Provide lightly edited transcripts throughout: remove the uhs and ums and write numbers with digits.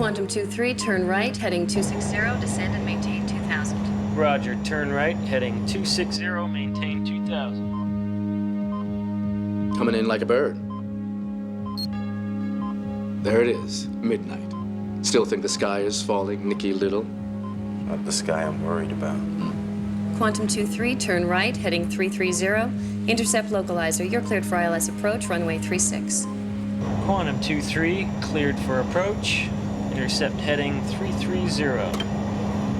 Quantum 2-3, turn right, heading 260, descend and maintain 2000. Roger, turn right, heading 260, maintain 2000. Coming in like a bird. There it is, midnight. Still think the sky is falling, Nicky Little? Not the sky I'm worried about. Quantum 2-3, turn right, heading 330. Intercept localizer. You're cleared for ILS approach, runway 36. Quantum 2-3, cleared for approach. Intercept heading 330.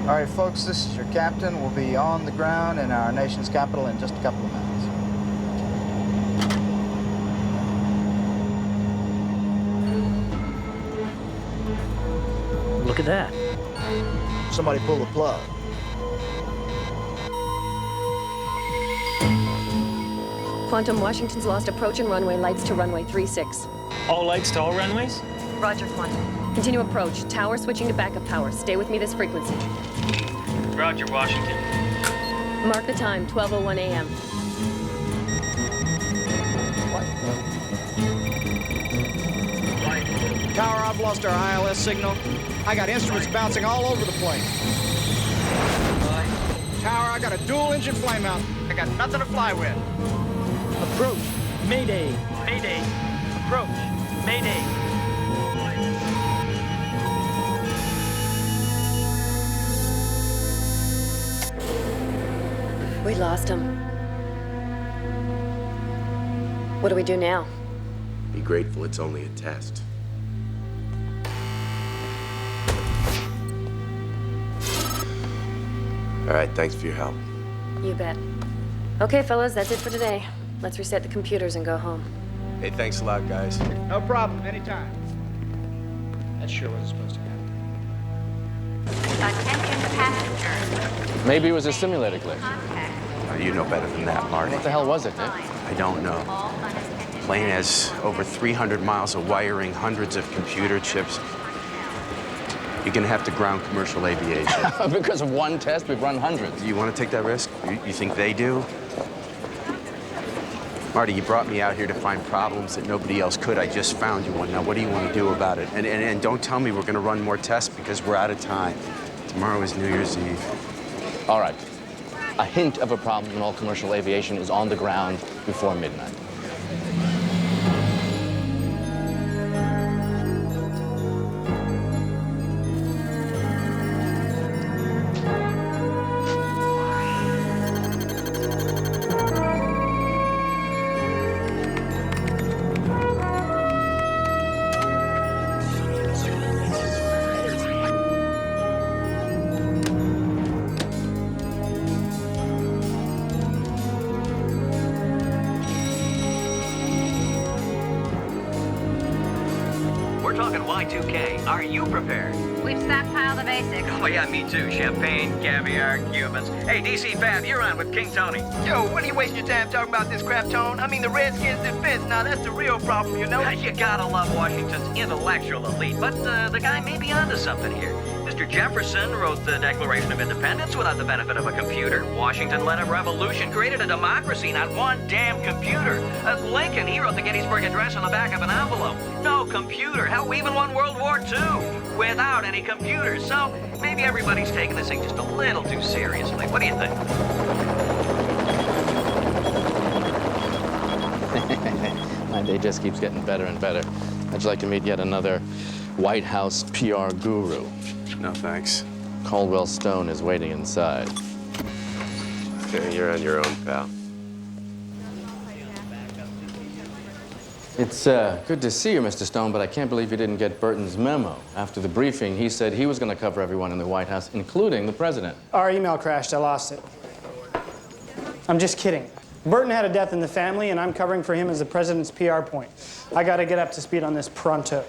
All right, folks, this is your captain. We'll be on the ground in our nation's capital in just a couple of minutes. Look at that. Somebody pull the plug. Quantum, Washington's lost approach and runway lights to runway 36. All lights to all runways? Roger, Quantum. Continue approach. Tower switching to backup power. Stay with me this frequency. Roger, Washington. Mark the time, 12:01 a.m. Tower, I've lost our ILS signal. I got instruments bouncing all over the place. Tower, I got a dual-engine flameout. I got nothing to fly with. Approach. Mayday. Mayday. Approach. Mayday. We lost him. What do we do now? Be grateful it's only a test. All right, thanks for your help. You bet. Okay, fellas, that's it for today. Let's reset the computers and go home. Hey, thanks a lot, guys. No problem, anytime. That sure wasn't supposed to happen. Attention passengers. Maybe it was a simulator glitch. You know better than that, Marty. What the hell was it, Nick? I don't know. The plane has over 300 miles of wiring, hundreds of computer chips. You're gonna have to ground commercial aviation. Because of one test, we've run hundreds. You want to take that risk? You think they do? Marty, you brought me out here to find problems that nobody else could. I just found you one. Now, what do you want to do about it? And don't tell me we're going to run more tests because we're out of time. Tomorrow is New Year's Eve. All right. A hint of a problem in all commercial aviation is on the ground before midnight. Talking Y2K. Are you prepared? We've stockpiled the basics. Oh, yeah, me too. Champagne, caviar, Cubans. Hey, DC Fab, you're on with King Tony. Yo, what are you wasting your time talking about this crap, Tone? I mean, the Redskins defense. Now, that's the real problem, you know? You gotta love Washington's intellectual elite, but the guy may be onto something here. Mr. Jefferson wrote the Declaration of Independence without the benefit of a computer. Washington led a revolution, created a democracy, not one damn computer. Lincoln, he wrote the Gettysburg Address on the back of an envelope. No computer. Hell, we even won World War II without any computers. So maybe everybody's taking this thing just a little too seriously. What do you think? My day just keeps getting better and better. I'd like to meet yet another White House PR guru. No, thanks. Caldwell Stone is waiting inside. Okay, you're on your own, pal. It's good to see you, Mr. Stone, but I can't believe you didn't get Burton's memo. After the briefing, he said he was going to cover everyone in the White House, including the president. Our email crashed. I lost it. I'm just kidding. Burton had a death in the family, and I'm covering for him as the president's PR point. I got to get up to speed on this pronto.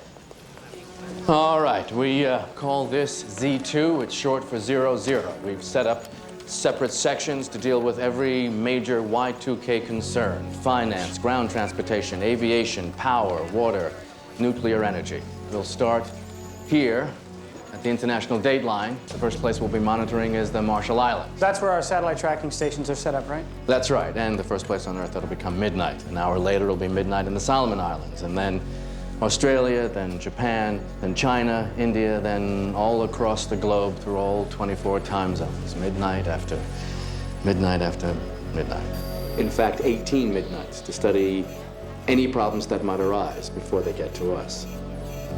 All right, we call this Z2. It's short for 00. We've set up separate sections to deal with every major Y2K concern: finance, ground transportation, aviation, power, water, nuclear energy. We'll start here at the international date line. The first place we'll be monitoring is the Marshall Islands. That's where our satellite tracking stations are set up, right? That's right, and the first place on Earth that'll become midnight. An hour later, it'll be midnight in the Solomon Islands, and then Australia, then Japan, then China, India, then all across the globe through all 24 time zones, midnight after midnight after midnight. In fact, 18 midnights to study any problems that might arise before they get to us.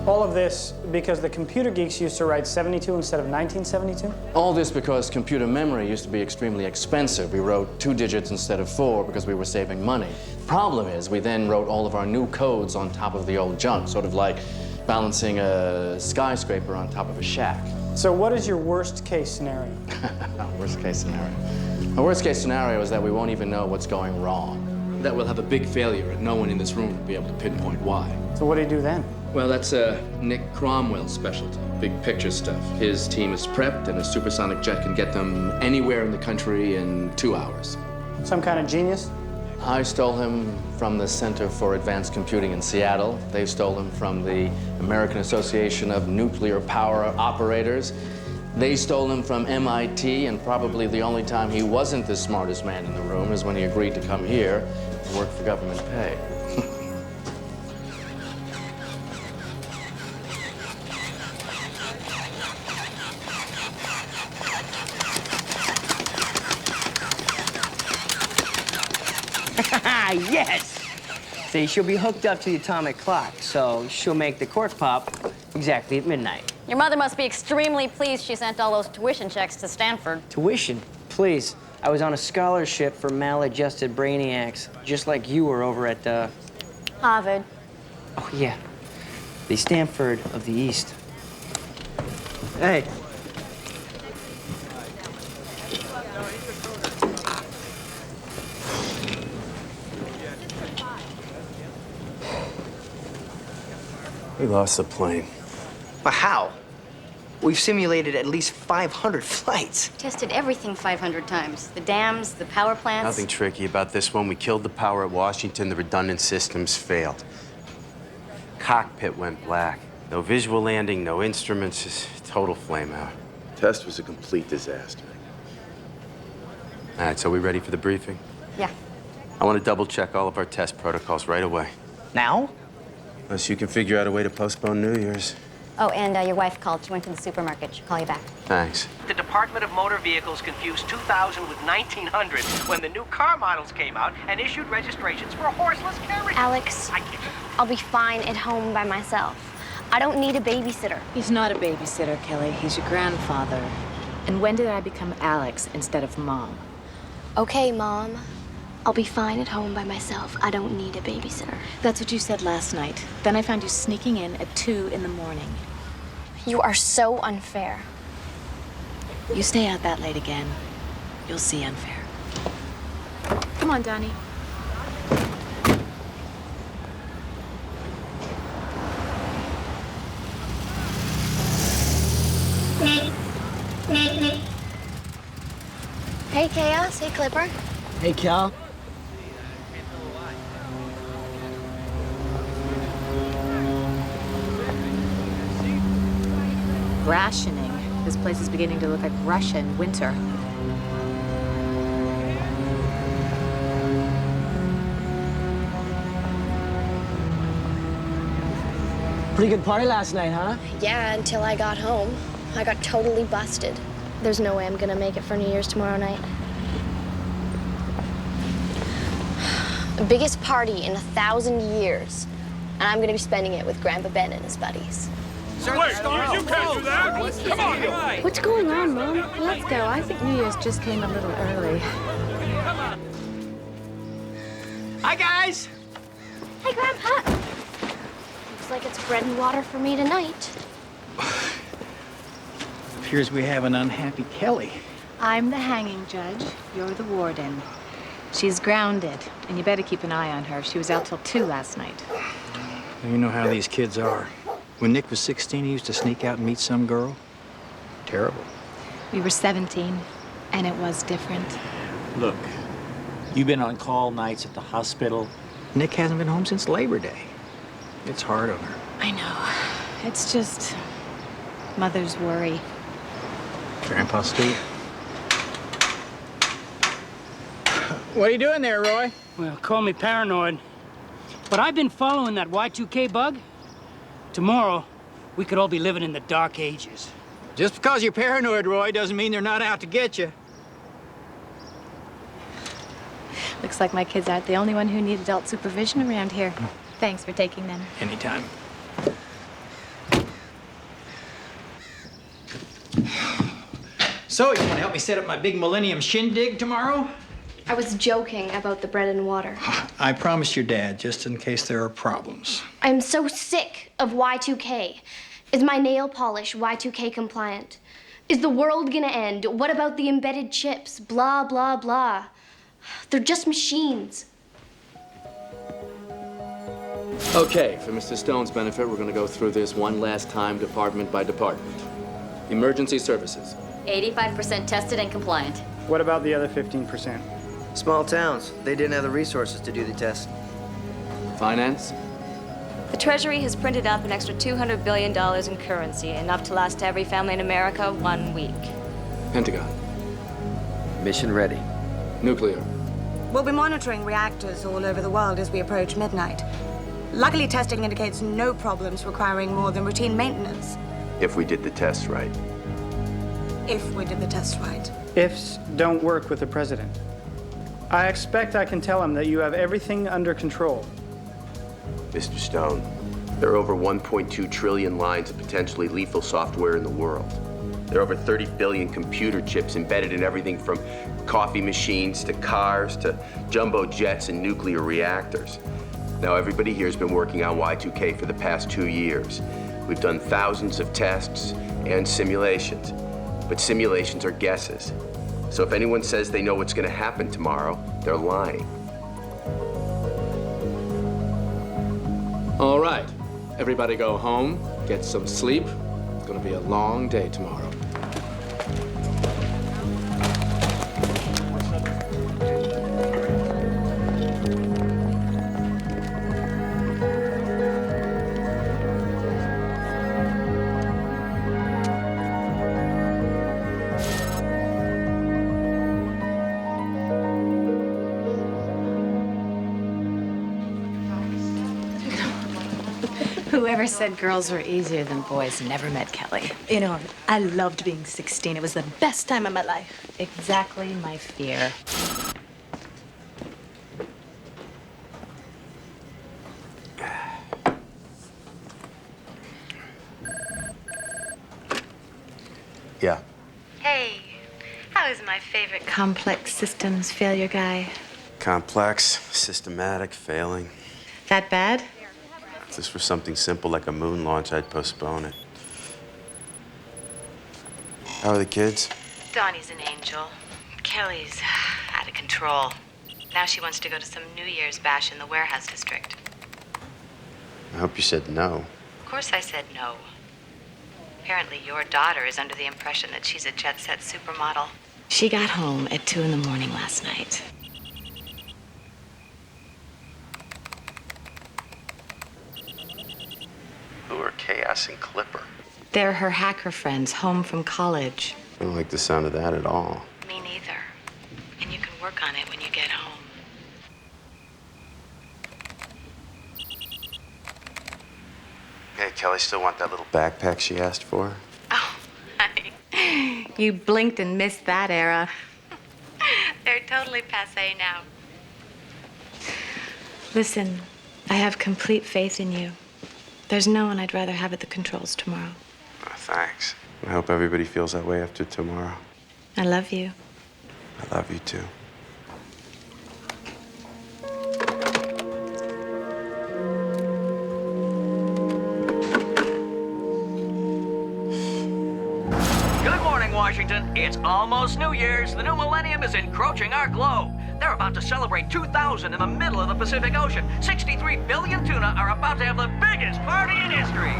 All of this because the computer geeks used to write 72 instead of 1972? All this because computer memory used to be extremely expensive. We wrote 2 digits instead of 4 because we were saving money. Problem is, we then wrote all of our new codes on top of the old junk, sort of like balancing a skyscraper on top of a shack. So what is your worst case scenario? Worst case scenario. The worst case scenario is that we won't even know what's going wrong. That we'll have a big failure and no one in this room will be able to pinpoint why. So what do you do then? Well, that's Nick Cromwell's specialty, big picture stuff. His team is prepped and a supersonic jet can get them anywhere in the country in 2 hours. Some kind of genius? I stole him from the Center for Advanced Computing in Seattle. They stole him from the American Association of Nuclear Power Operators. They stole him from MIT, and probably the only time he wasn't the smartest man in the room is when he agreed to come here and work for government pay. Yes! See, she'll be hooked up to the atomic clock, so she'll make the cork pop exactly at midnight. Your mother must be extremely pleased she sent all those tuition checks to Stanford. Tuition? Please. I was on a scholarship for maladjusted brainiacs, just like you were over at, Harvard. Oh, yeah. The Stanford of the East. Hey. We lost the plane. But how? We've simulated at least 500 flights. Tested everything 500 times. The dams, the power plants. Nothing tricky about this one. We killed the power at Washington. The redundant systems failed. Cockpit went black. No visual landing, no instruments, just total flame out. Test was a complete disaster. All right, so we ready for the briefing? Yeah. I want to double check all of our test protocols right away. Now? Unless you can figure out a way to postpone New Year's. Oh, and your wife called. She went to the supermarket. She'll call you back. Thanks. The Department of Motor Vehicles confused 2000 with 1900 when the new car models came out and issued registrations for horseless carriages. Alex, I'll be fine at home by myself. I don't need a babysitter. He's not a babysitter, Kelly. He's your grandfather. And when did I become Alex instead of Mom? Okay, Mom. I'll be fine at home by myself. I don't need a babysitter. That's what you said last night. Then I found you sneaking in at 2 in the morning. You are so unfair. You stay out that late again, you'll see unfair. Come on, Donnie. Hey, Chaos. Hey, Clipper. Hey, Cal. Rationing. This place is beginning to look like Russia in winter. Pretty good party last night, huh? Yeah, until I got home. I got totally busted. There's no way I'm gonna make it for New Year's tomorrow night. The biggest party in 1,000 years. And I'm gonna be spending it with Grandpa Ben and his buddies. Wait, you can't do that! Come on! What's going on, Mom? Let's go. I think New Year's just came a little early. Hi, guys! Hey, Grandpa! Looks like it's bread and water for me tonight. Appears we have an unhappy Kelly. I'm the hanging judge. You're the warden. She's grounded, and you better keep an eye on her. She was out till 2 last night. You know how these kids are. When Nick was 16, he used to sneak out and meet some girl. Terrible. We were 17, and it was different. Look, you've been on call nights at the hospital. Nick hasn't been home since Labor Day. It's hard on her. I know. It's just mother's worry. Grandpa Steve. What are you doing there, Roy? Well, call me paranoid, but I've been following that Y2K bug Tomorrow, we could all be living in the dark ages. Just because you're paranoid, Roy, doesn't mean they're not out to get you. Looks like my kids aren't the only one who need adult supervision around here. Thanks for taking them. Anytime. So, you want to help me set up my big millennium shindig tomorrow? I was joking about the bread and water. I promised your dad, just in case there are problems. I'm so sick of Y2K. Is my nail polish Y2K compliant? Is the world gonna end? What about the embedded chips? Blah, blah, blah. They're just machines. Okay, for Mr. Stone's benefit, we're going to go through this one last time, department by department. Emergency services. 85% tested and compliant. What about the other 15%? Small towns. They didn't have the resources to do the test. Finance. The Treasury has printed up an extra $200 billion in currency, enough to last every family in America 1 week. Pentagon. Mission ready. Nuclear. We'll be monitoring reactors all over the world as we approach midnight. Luckily, testing indicates no problems requiring more than routine maintenance. If we did the test right. If we did the test right. Ifs don't work with the president. I expect I can tell him that you have everything under control. Mr. Stone, there are over 1.2 trillion lines of potentially lethal software in the world. There are over 30 billion computer chips embedded in everything from coffee machines to cars to jumbo jets and nuclear reactors. Now, everybody here has been working on Y2K for the past 2 years. We've done thousands of tests and simulations, but simulations are guesses. So if anyone says they know what's going to happen tomorrow, they're lying. All right. Everybody go home, get some sleep. It's going to be a long day tomorrow. Whoever said girls were easier than boys never met Kelly. You know, I loved being 16. It was the best time of my life. Exactly my fear. Yeah. Hey, how is my favorite complex systems failure guy? Complex, systematic, failing. That bad? If this were something simple like a moon launch, I'd postpone it. How are the kids? Donnie's an angel. Kelly's out of control. Now she wants to go to some New Year's bash in the warehouse district. I hope you said no. Of course I said no. Apparently your daughter is under the impression that she's a jet-set supermodel. She got home at 2 in the morning last night. Who are Chaos and Clipper? They're her hacker friends home from college. I don't like the sound of that at all. Me neither. And you can work on it when you get home. Hey, Kelly still want that little backpack she asked for? Oh, honey. You blinked and missed that era. They're totally passé now. Listen, I have complete faith in you. There's no one I'd rather have at the controls tomorrow. Oh, thanks. I hope everybody feels that way after tomorrow. I love you. I love you too. Good morning, Washington. It's almost New Year's. The new millennium is encroaching our globe. They're about to celebrate 2000 in the middle of the Pacific Ocean. 63 billion tuna are about to have the biggest party in history.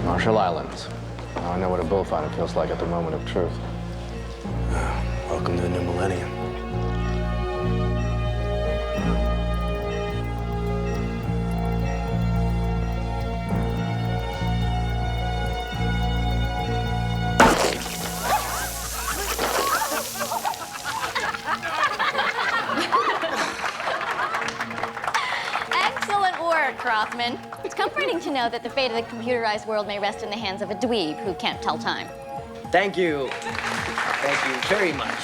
Marshall Islands. Now I know what a bullfighter feels like at the moment of truth. Welcome to the new millennium. Excellent work, Rothman. It's comforting to know that the fate of the computerized world may rest in the hands of a dweeb who can't tell time. Thank you. Thank you very much.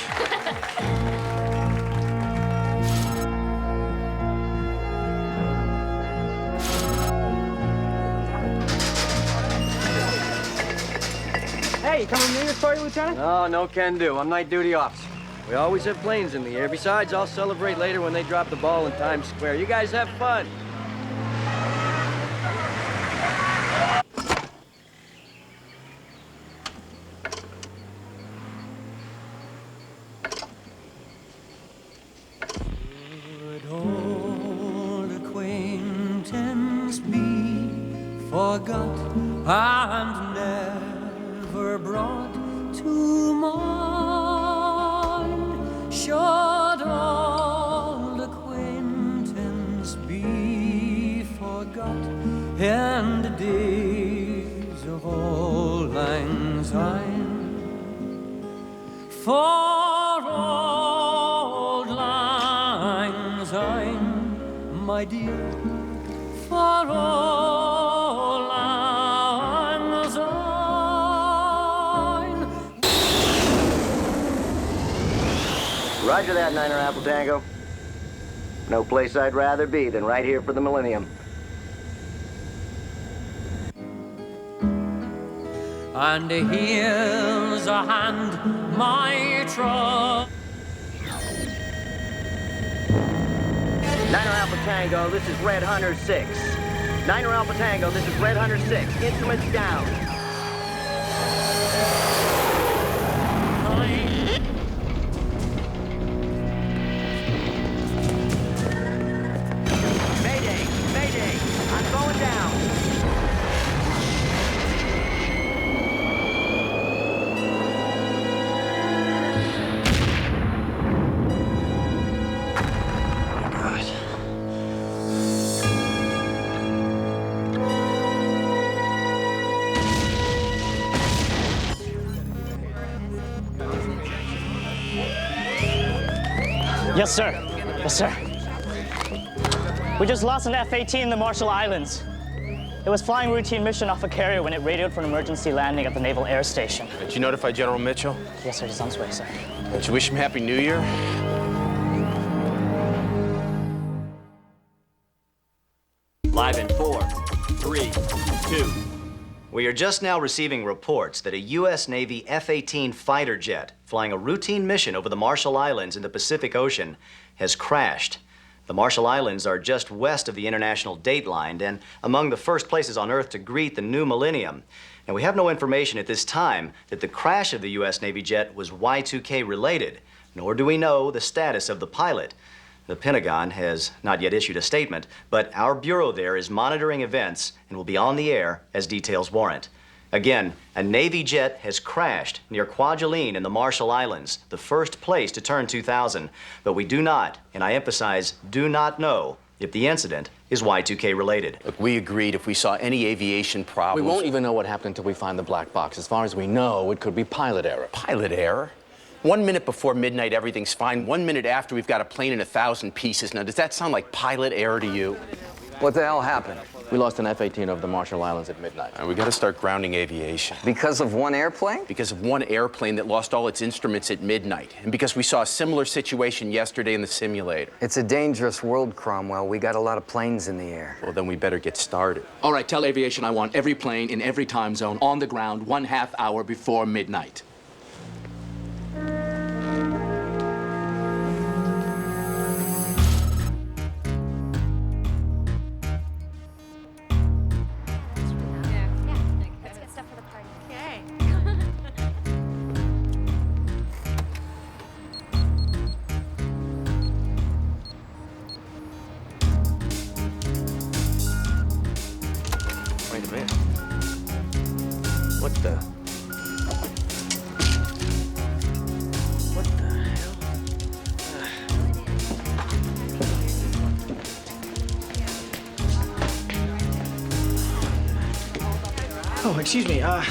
Hey, you coming with me, Story Lieutenant? No, no can do. I'm night duty officer. We always have planes in the air. Besides, I'll celebrate later when they drop the ball in Times Square. You guys have fun. Would old acquaintance be forgot and never brought to mind? Should old acquaintance be forgot in the days of old lang syne? For old lang syne, my dear, for old lang syne. Roger that, Niner Apple Tango. No place I'd rather be than right here for the millennium. And here's a hand, my trust. Niner Alpha Tango, this is Red Hunter 6. Niner Alpha Tango, this is Red Hunter 6. Instruments down. Mayday, Mayday, I'm going down. Yes, sir. Yes, sir. We just lost an F-18 in the Marshall Islands. It was flying routine mission off a carrier when it radioed for an emergency landing at the Naval Air Station. Did you notify General Mitchell? Yes, sir. He's on his way, sir. Did you wish him Happy New Year? Live in 4, 3, 2. We are just now receiving reports that a U.S. Navy F-18 fighter jet flying a routine mission over the Marshall Islands in the Pacific Ocean has crashed. The Marshall Islands are just west of the international date line and among the first places on Earth to greet the new millennium. And we have no information at this time that the crash of the U.S. Navy jet was Y2K related, nor do we know the status of the pilot. The Pentagon has not yet issued a statement, but our bureau there is monitoring events and will be on the air as details warrant. Again, a Navy jet has crashed near Kwajalein in the Marshall Islands, the first place to turn 2000. But we do not, and I emphasize, do not know if the incident is Y2K related. Look, we agreed if we saw any aviation problems... We won't even know what happened until we find the black box. As far as we know, it could be pilot error. Pilot error? 1 minute before midnight, everything's fine. 1 minute after, we've got a plane in 1,000 pieces. Now, does that sound like pilot error to you? What the hell happened? We lost an F-18 over the Marshall Islands at midnight. We got to start grounding aviation. Because of one airplane? Because of one airplane that lost all its instruments at midnight. And because we saw a similar situation yesterday in the simulator. It's a dangerous world, Cromwell. We got a lot of planes in the air. Well, then we better get started. All right, tell aviation I want every plane in every time zone on the ground 1/2 hour before midnight. Wait a minute. What the? excuse me. I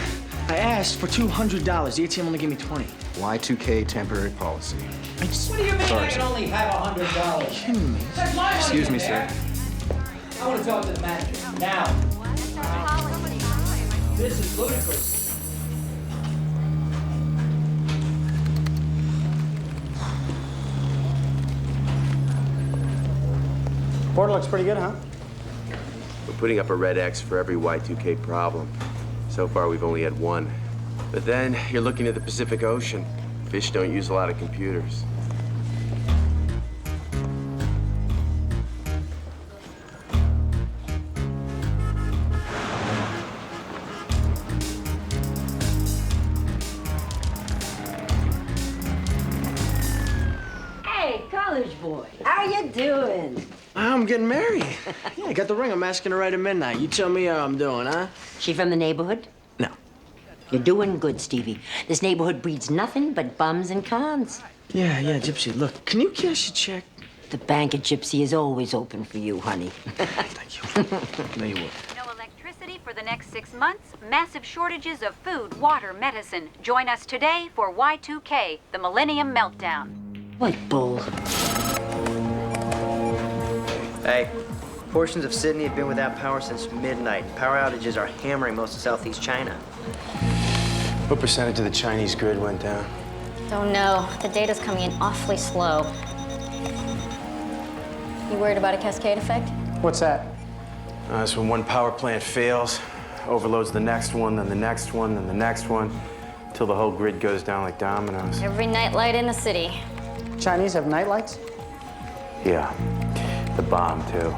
asked for $200. The ATM only gave me 20. Y2K temporary policy. What do you mean I can only have $100? Kidding me? Excuse me, sir. I want to talk to the manager now. This is ludicrous. Board looks pretty good, huh? We're putting up a red X for every Y2K problem. So far, we've only had one. But then you're looking at the Pacific Ocean. Fish don't use a lot of computers. Hey, college boy, how you doing? I'm getting married. Yeah, I got the ring. I'm asking her right at midnight. You tell me how I'm doing, huh? She from the neighborhood? No. You're doing good, Stevie. This neighborhood breeds nothing but bums and cons. Yeah, Gypsy. Look, can you cash a check? The bank at Gypsy is always open for you, honey. Thank you. No, you will. No electricity for the next 6 months. Massive shortages of food, water, medicine. Join us today for Y2K, the Millennium Meltdown. What bull? Hey, portions of Sydney have been without power since midnight. Power outages are hammering most of Southeast China. What percentage of the Chinese grid went down? Don't know. The data's coming in awfully slow. You worried about a cascade effect? What's that? That's when one power plant fails, overloads the next one, then the next one, then the next one, till the whole grid goes down like dominoes. Every nightlight in the city. Chinese have nightlights? Yeah, the bomb, too.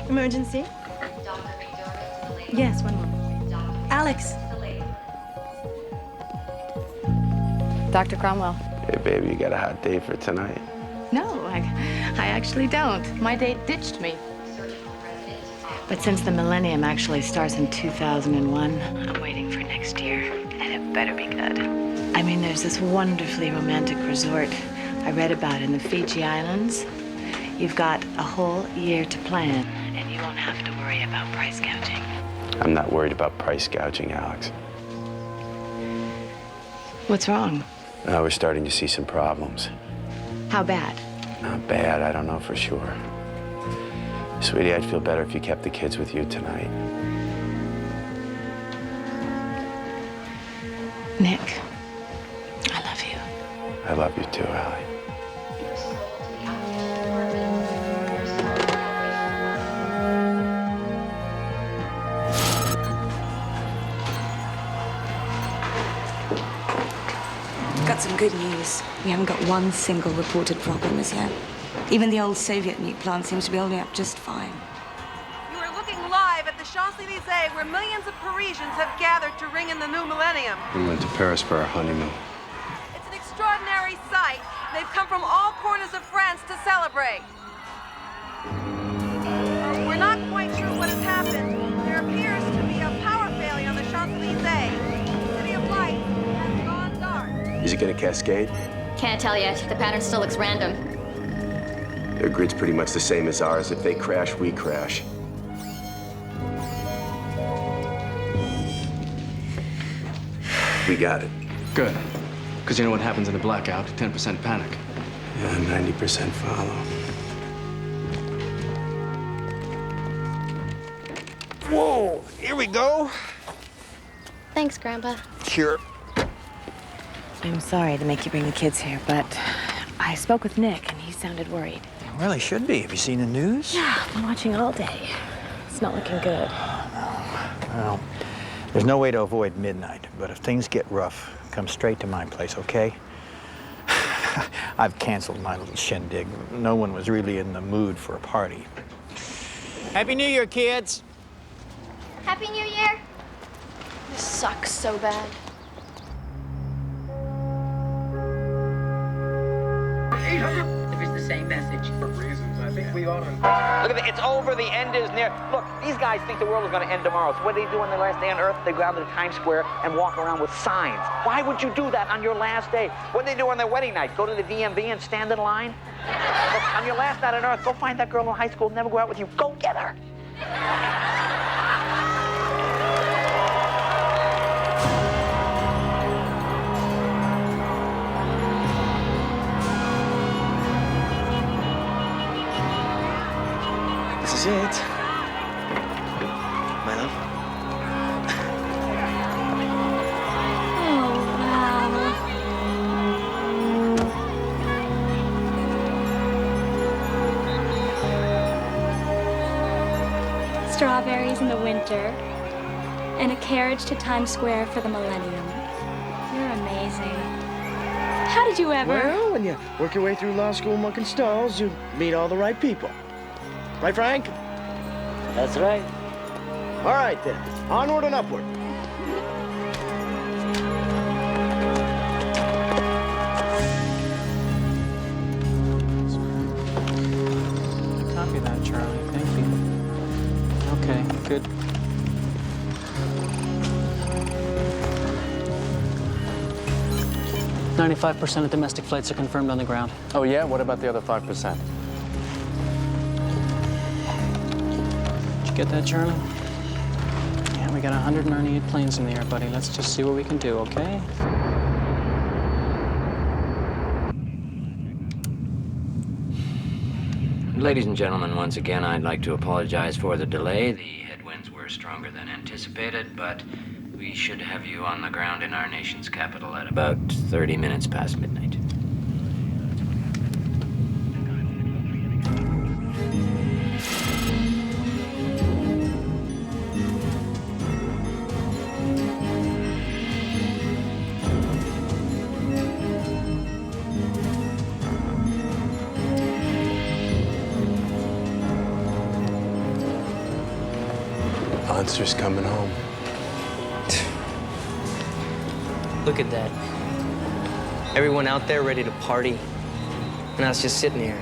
Emergency? Yes, one moment. Alex. Dr. Cromwell. Hey, baby, you got a hot date for tonight? No, I actually don't. My date ditched me. But since the millennium actually starts in 2001, I'm waiting for next year, and it better be good. I mean, there's this wonderfully romantic resort I read about in the Fiji Islands. You've got a whole year to plan, and you won't have to worry about price gouging. I'm not worried about price gouging, Alex. What's wrong? We're starting to see some problems. How bad? Not bad, I don't know for sure. Sweetie, I'd feel better if you kept the kids with you tonight. Nick, I love you. I love you too, Allie. Got some good news. We haven't got one single reported problem as yet. Even the old Soviet nuke plant seems to be holding up just fine. You are looking live at the Champs-Élysées, where millions of Parisians have gathered to ring in the new millennium. We went to Paris for our honeymoon. It's an extraordinary sight. They've come from all corners of France to celebrate. We're not quite sure what has happened. There appears to be a power failure on the Champs-Élysées. The City of Light has gone dark. Is it gonna cascade? Can't tell yet. The pattern still looks random. Their grid's pretty much the same as ours. If they crash, we crash. We got it. Good. Because you know what happens in a blackout? 10% panic. Yeah, 90% follow. Whoa, here we go. Thanks, Grandpa. Sure. I'm sorry to make you bring the kids here, but I spoke with Nick, and he sounded worried. You really should be. Have you seen the news? Yeah, I've been watching all day. It's not looking good. Well, there's no way to avoid midnight, but if things get rough, come straight to my place, okay? I've canceled my little shindig. No one was really in the mood for a party. Happy New Year, kids. Happy New Year. This sucks so bad. There is the same message. For reasons I think we Look at it, it's over, the end is near. Look, these guys think the world is going to end tomorrow. So what do they do on their last day on Earth? They go out to Times Square and walk around with signs. Why would you do that on your last day? What do they do on their wedding night? Go to the DMV and stand in line? Look, on your last night on Earth, go find that girl in high school who'll never go out with you. Go get her. This is it. My love. Oh, wow. Strawberries in the winter, and a carriage to Times Square for the millennium. You're amazing. How did you ever? Well, when you work your way through law school mucking stalls, you meet all the right people. Right, Frank? That's right. All right, then. Onward and upward. Copy that, Charlie. Thank you. Okay, good. "95% of domestic flights are confirmed on the ground." Oh, yeah? What about the other 5%? Did you get that, Charlie? Yeah, we got 198 planes in the air, buddy. Let's just see what we can do, okay? Ladies and gentlemen, once again, I'd like to apologize for the delay. The headwinds were stronger than anticipated, but we should have you on the ground in our nation's capital at about 30 minutes past midnight. Monster's coming home. Look at that. Everyone out there ready to party. And I was just sitting here,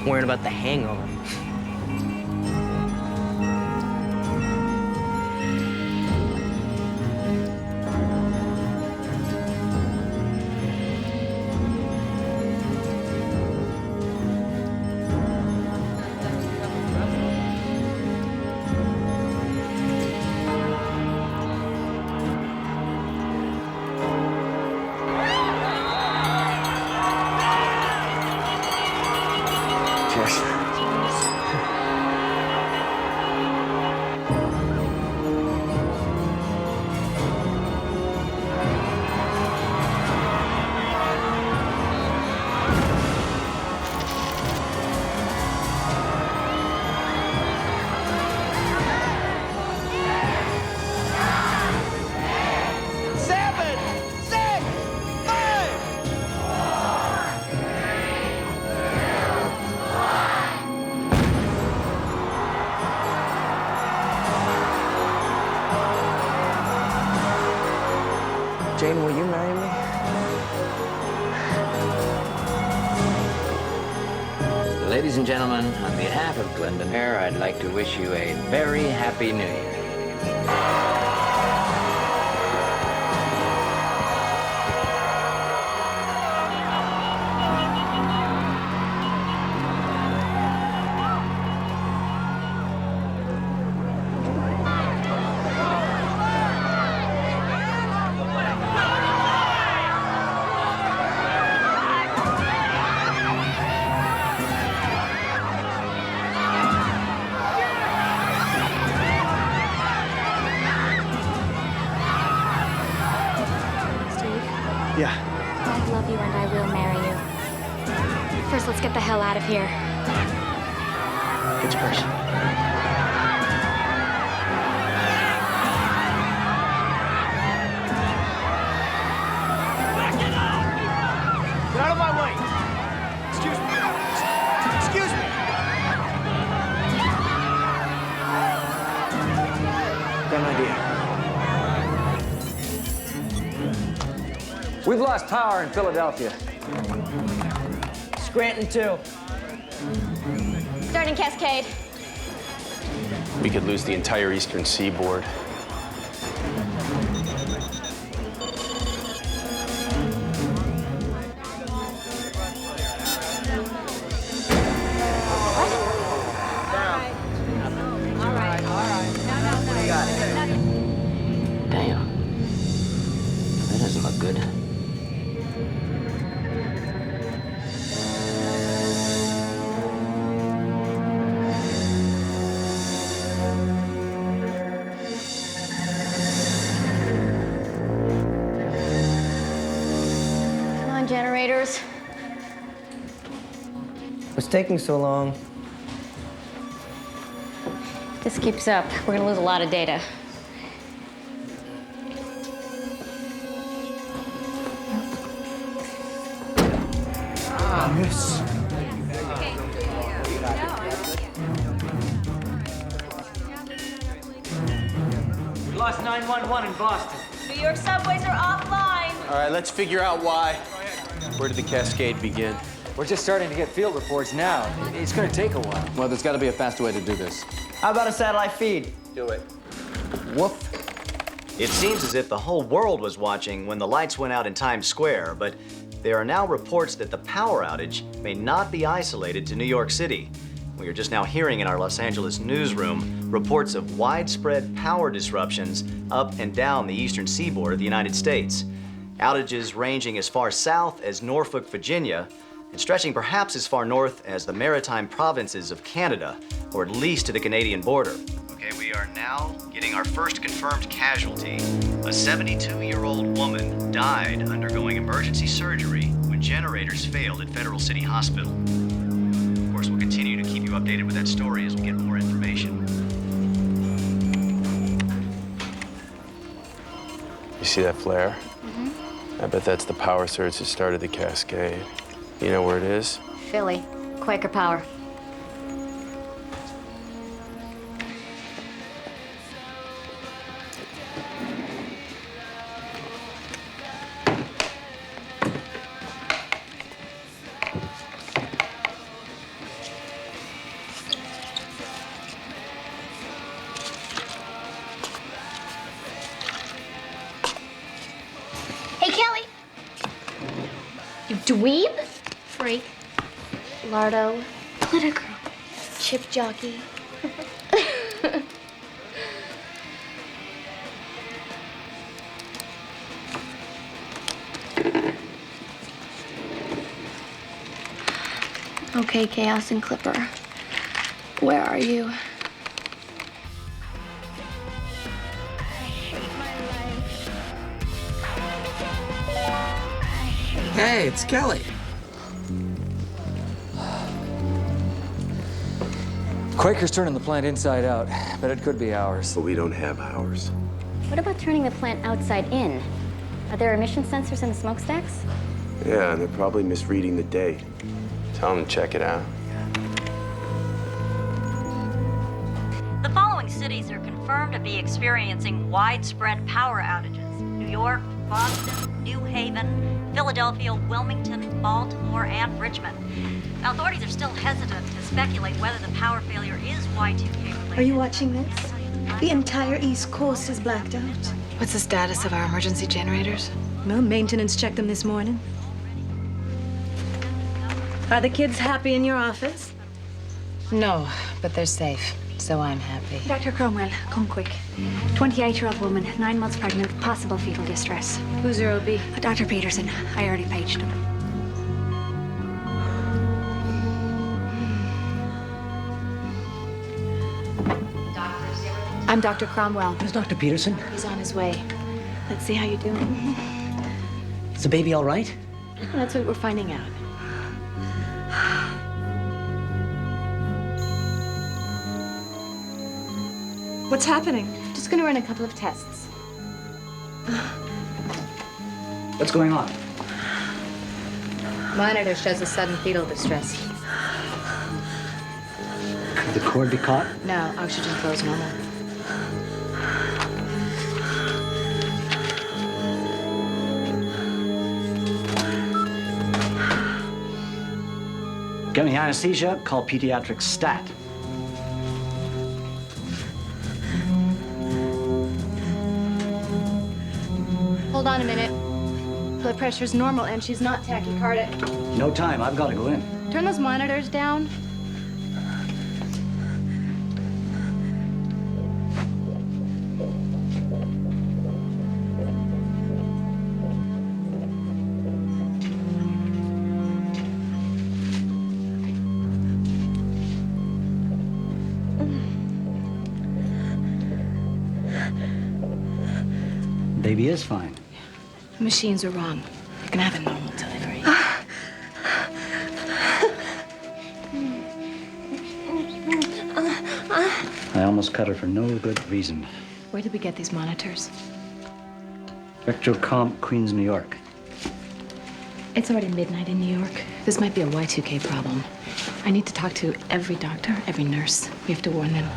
worrying about the hangover. Jane, will you marry me? Ladies and gentlemen, on behalf of Glendon Air, I'd like to wish you a very happy New Year. Yeah. I love you and I will marry you. First, let's get the hell out of here. Get your purse. Get out of my way! Excuse me. Excuse me! Got an idea. We've lost power in Philadelphia. Scranton, too. Starting cascade. We could lose the entire eastern seaboard. Damn. That doesn't look good. Come on, generators. What's taking so long? If this keeps up, we're gonna lose a lot of data. Miss. We lost 911 in Boston. New York subways are offline. All right, let's figure out why. Where did the cascade begin? We're just starting to get field reports now. It's gonna take a while. Well, there's got to be a faster way to do this. How about a satellite feed? Do it. Woof. It seems as if the whole world was watching when the lights went out in Times Square, but there are now reports that the power outage may not be isolated to New York City. We are just now hearing in our Los Angeles newsroom reports of widespread power disruptions up and down the eastern seaboard of the United States. Outages ranging as far south as Norfolk, Virginia, and stretching perhaps as far north as the maritime provinces of Canada, or at least to the Canadian border. Okay, we are now getting our first confirmed casualty. A 72-year-old woman died undergoing emergency surgery when generators failed at Federal City Hospital. Of course, we'll continue to keep you updated with that story as we get more information. You see that flare? I bet that's the power surge that started the cascade. You know where it is? Philly, Quaker Power. Hey, Kelly. You dweeb? Freak. Lardo. Glitter girl. Chip jockey. Okay, Chaos and Clipper. Where are you? Hey, it's Kelly. Quaker's turning the plant inside out, but it could be ours. But we don't have ours. What about turning the plant outside in? Are there emission sensors in the smokestacks? Yeah, and they're probably misreading the date. Tell them to check it out. The following cities are confirmed to be experiencing widespread power outages: New York, Boston, New Haven, Philadelphia, Wilmington, Baltimore, and Richmond. Now, authorities are still hesitant to speculate whether the power failure is Y2K related. Are you watching this? The entire East Coast is blacked out. What's the status of our emergency generators? Well, maintenance checked them this morning. Are the kids happy in your office? No, but they're safe, so I'm happy. Dr. Cromwell, come quick. 28-year-old woman, 9 months pregnant, possible fetal distress. Who's your OB? Dr. Peterson. I already paged him. I'm Dr. Cromwell. Where's Dr. Peterson? He's on his way. Let's see how you're doing. Is the baby all right? That's what we're finding out. What's happening? Just gonna run a couple of tests. What's going on? Monitor shows a sudden fetal distress. Could the cord be caught? No, oxygen flow's normal. Get me anesthesia, call pediatric stat. Hold on a minute. Blood pressure's normal and she's not tachycardic. No time, I've got to go in. Turn those monitors down. Baby is fine. The machines are wrong. You're gonna have a normal delivery. I almost cut her for no good reason. Where did we get these monitors? Rectocomp, Queens, New York. It's already midnight in New York. This might be a Y2K problem. I need to talk to every doctor, every nurse. We have to warn them.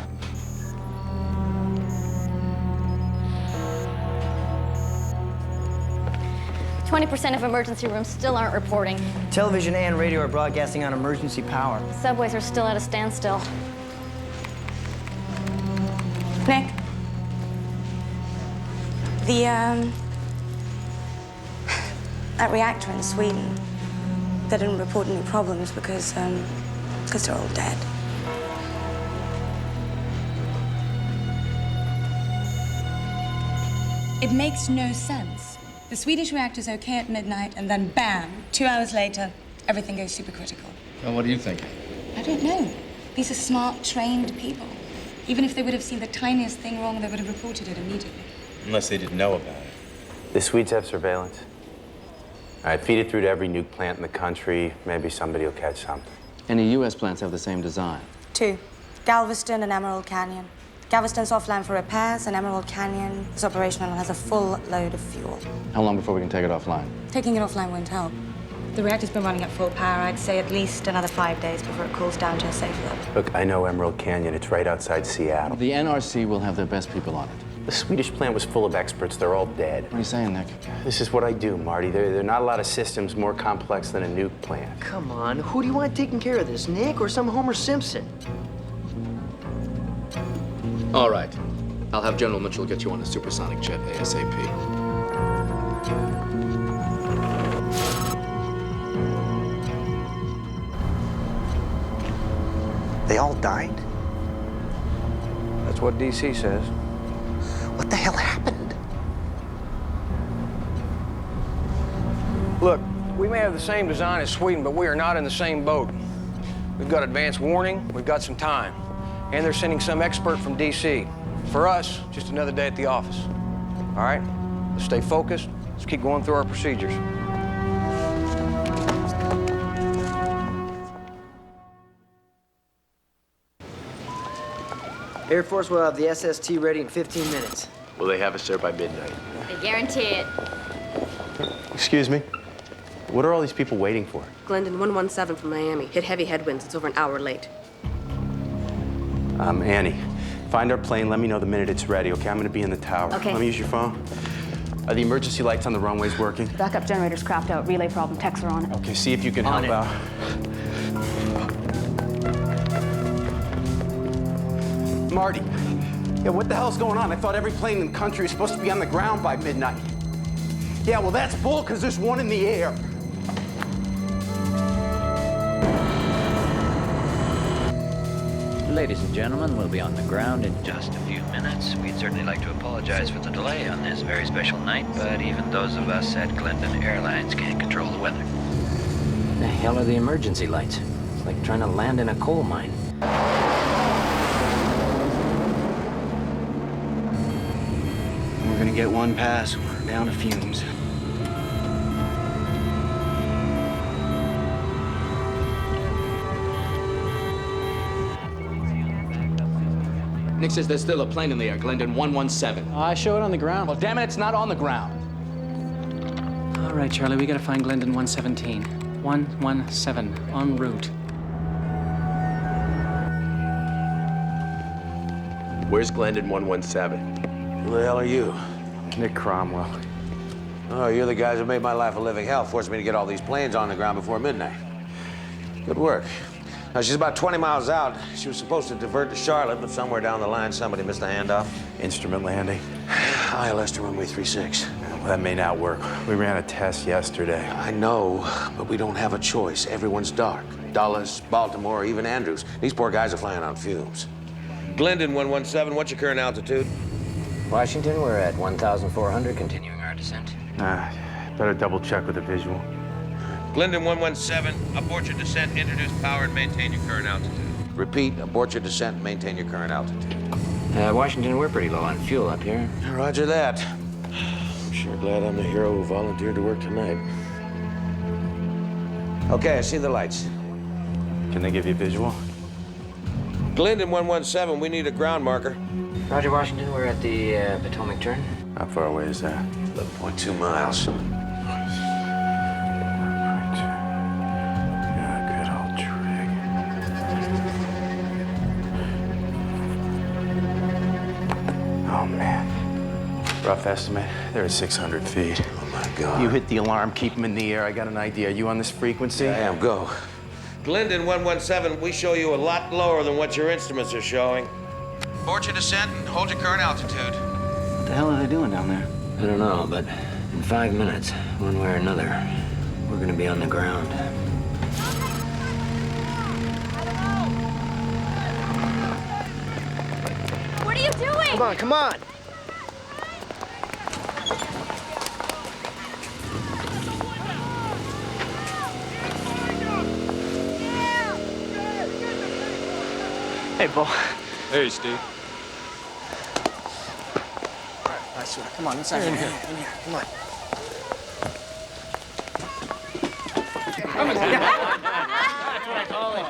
%20 of emergency rooms still aren't reporting. Television and radio are broadcasting on emergency power. Subways are still at a standstill. Nick? That reactor in Sweden, they didn't report any problems because they're all dead. It makes no sense. The Swedish reactor's okay at midnight, and then bam, 2 hours later, everything goes supercritical. Well, what do you think? I don't know. These are smart, trained people. Even if they would have seen the tiniest thing wrong, they would have reported it immediately. Unless they didn't know about it. The Swedes have surveillance. All right, feed it through to every nuke plant in the country. Maybe somebody will catch something. Any U.S. plants have the same design? 2, Galveston and Emerald Canyon. Galveston's offline for repairs, and Emerald Canyon is operational and has a full load of fuel. How long before we can take it offline? Taking it offline won't help. The reactor's been running at full power. I'd say at least another 5 days before it cools down to a safe level. Look, I know Emerald Canyon. It's right outside Seattle. The NRC will have their best people on it. The Swedish plant was full of experts. They're all dead. What are you saying, Nick? This is what I do, Marty. There are not a lot of systems more complex than a nuke plant. Come on, who do you want taking care of this, Nick or some Homer Simpson? All right. I'll have General Mitchell get you on a supersonic jet ASAP. They all died? That's what DC says. What the hell happened? Look, we may have the same design as Sweden, but we are not in the same boat. We've got advance warning, we've got some time. And they're sending some expert from DC. For us, just another day at the office. All right? Let's stay focused. Let's keep going through our procedures. Air Force will have the SST ready in 15 minutes. Will they have us there by midnight? I guarantee it. Excuse me? What are all these people waiting for? Glendon 117 from Miami. Hit heavy headwinds. It's over an hour late. Annie, find our plane. Let me know the minute it's ready, okay? I'm gonna be in the tower. Okay. Let me use your phone. Are the emergency lights on the runways working? Backup generator's crapped out. Relay problem. Techs are on it. Okay, see if you can help out. Marty, yeah, what the hell's going on? I thought every plane in the country was supposed to be on the ground by midnight. Yeah, well, that's bull, because there's one in the air. Ladies and gentlemen, we'll be on the ground in just a few minutes. We'd certainly like to apologize for the delay on this very special night, but even those of us at Glendon Airlines can't control the weather. The hell are the emergency lights? It's like trying to land in a coal mine. We're gonna get one pass. We're down to fumes. Nick says there's still a plane in the air, Glendon 117. I show it on the ground. Well, damn it, it's not on the ground. All right, Charlie, we gotta find Glendon 117. 117, en route. Where's Glendon 117? Who the hell are you? Nick Cromwell. Oh, you're the guys who made my life a living hell, forced me to get all these planes on the ground before midnight. Good work. She's about 20 miles out. She was supposed to divert to Charlotte, but somewhere down the line, somebody missed the handoff. Instrument landing. ILS to runway 36. Well, that may not work. We ran a test yesterday. I know, but we don't have a choice. Everyone's dark. Dulles, Baltimore, even Andrews. These poor guys are flying on fumes. Glendon 117, what's your current altitude? Washington, we're at 1,400, continuing our descent. Better double check with the visual. Glendon 117, abort your descent, introduce power, and maintain your current altitude. Repeat, abort your descent and maintain your current altitude. Washington, we're pretty low on fuel up here. Roger that. I'm sure glad I'm the hero who volunteered to work tonight. Okay, I see the lights. Can they give you a visual? Glendon 117, we need a ground marker. Roger, Washington, we're at the Potomac turn. How far away is that? 11.2 miles. Rough estimate, they're at 600 feet. Oh, my God. You hit the alarm, keep them in the air. I got an idea. Are you on this frequency? I am, go. Glendon 117, we show you a lot lower than what your instruments are showing. Abort your descent and hold your current altitude. What the hell are they doing down there? I don't know, but in 5 minutes, one way or another, we're gonna be on the ground. What are you doing? Come on, come on. Hey, Bo. Hey, Steve. All right, I swear. Come on, inside. In here. Come on. That's what I call it.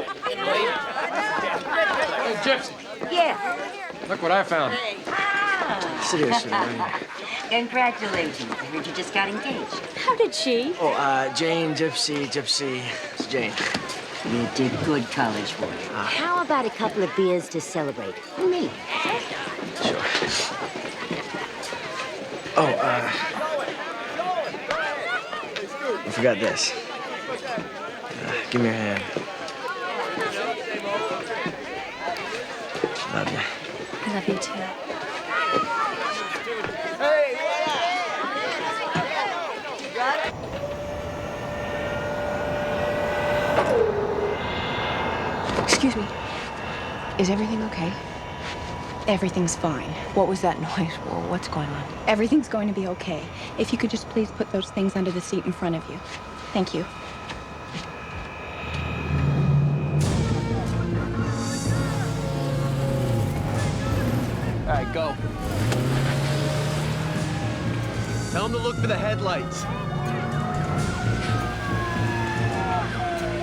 Hey, Gypsy. Yeah. Look what I found. Seriously, man. Congratulations. I heard you just got engaged. How did she? Oh, Jane, Gypsy. It's Jane. You did good, college boy. How about a couple of beers to celebrate? For me. Sure. Oh, I forgot this. Give me your hand. Love you. I love you too. Excuse me. Is everything okay? Everything's fine. What was that noise? Well, what's going on? Everything's going to be okay. If you could just please put those things under the seat in front of you. Thank you. All right, go. Tell them to look for the headlights.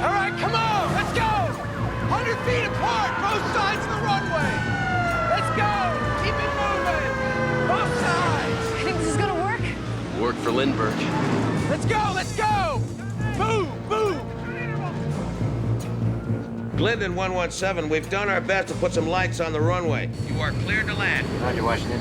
All right, come on, let's go! 100 feet apart, both sides of the runway! Let's go! Keep it moving! Both sides! I think this is gonna work. Work for Lindbergh. Let's go, let's go! Move, move! Glendon 117, we've done our best to put some lights on the runway. You are cleared to land. Roger, Washington.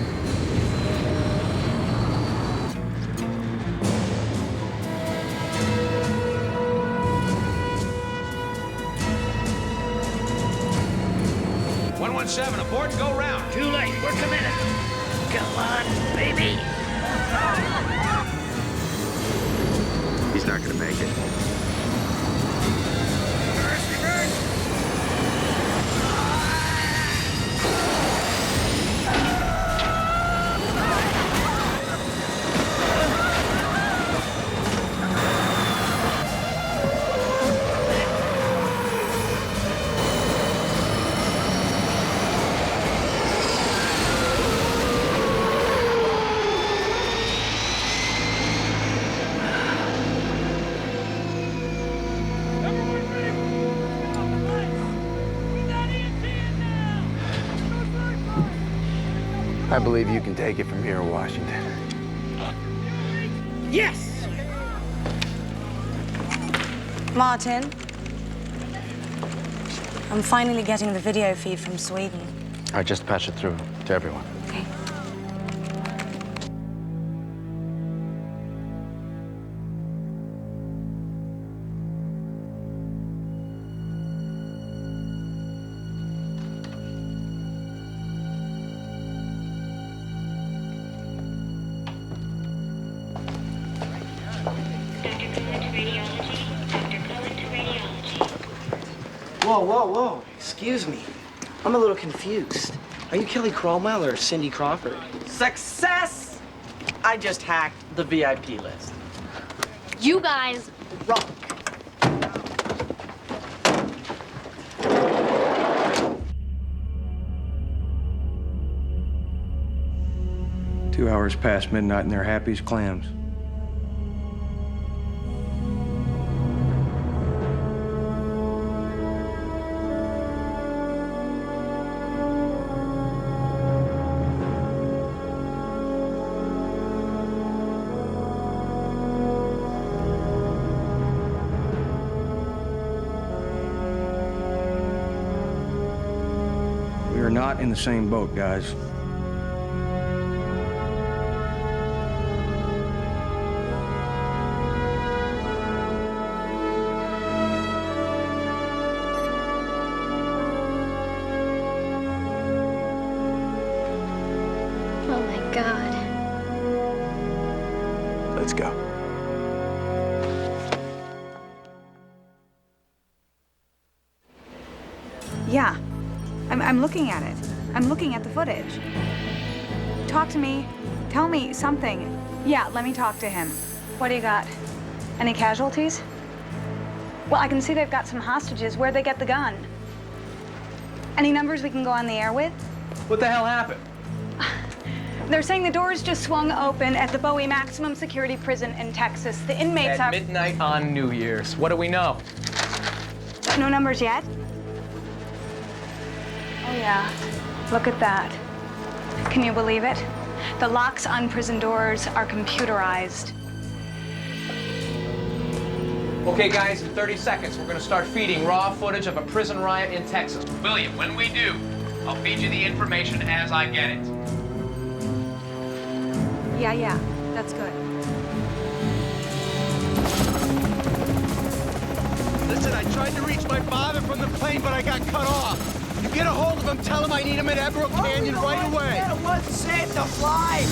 Abort and go round. Too late. We're committed. Come on, baby. He's not gonna make it. I believe you can take it from here, Washington. Yes! Martin, I'm finally getting the video feed from Sweden. I just patched it through to everyone. Okay. Whoa. Excuse me. I'm a little confused. Are you Kelly Cromwell or Cindy Crawford? Success! I just hacked the VIP list. You guys rock. Two hours past midnight and they're happy as clams. We are not in the same boat, guys. Oh my God. Let's go. Yeah. I'm looking at it. I'm looking at the footage. Talk to me. Tell me something. Yeah, let me talk to him. What do you got? Any casualties? Well, I can see they've got some hostages. Where'd they get the gun? Any numbers we can go on the air with? What the hell happened? They're saying the doors just swung open at the Bowie maximum security prison in Texas. The inmates At are... midnight on New Year's. What do we know? No numbers yet? Oh, yeah. Look at that. Can you believe it? The locks on prison doors are computerized. Okay, guys, in 30 seconds, we're gonna start feeding raw footage of a prison riot in Texas. William, when we do, I'll feed you the information as I get it. Yeah, that's good. Listen, I tried to reach my father from the plane, but I got cut off. You get a hold of him, tell him I need him at Emerald Canyon right away. It was safe to fly.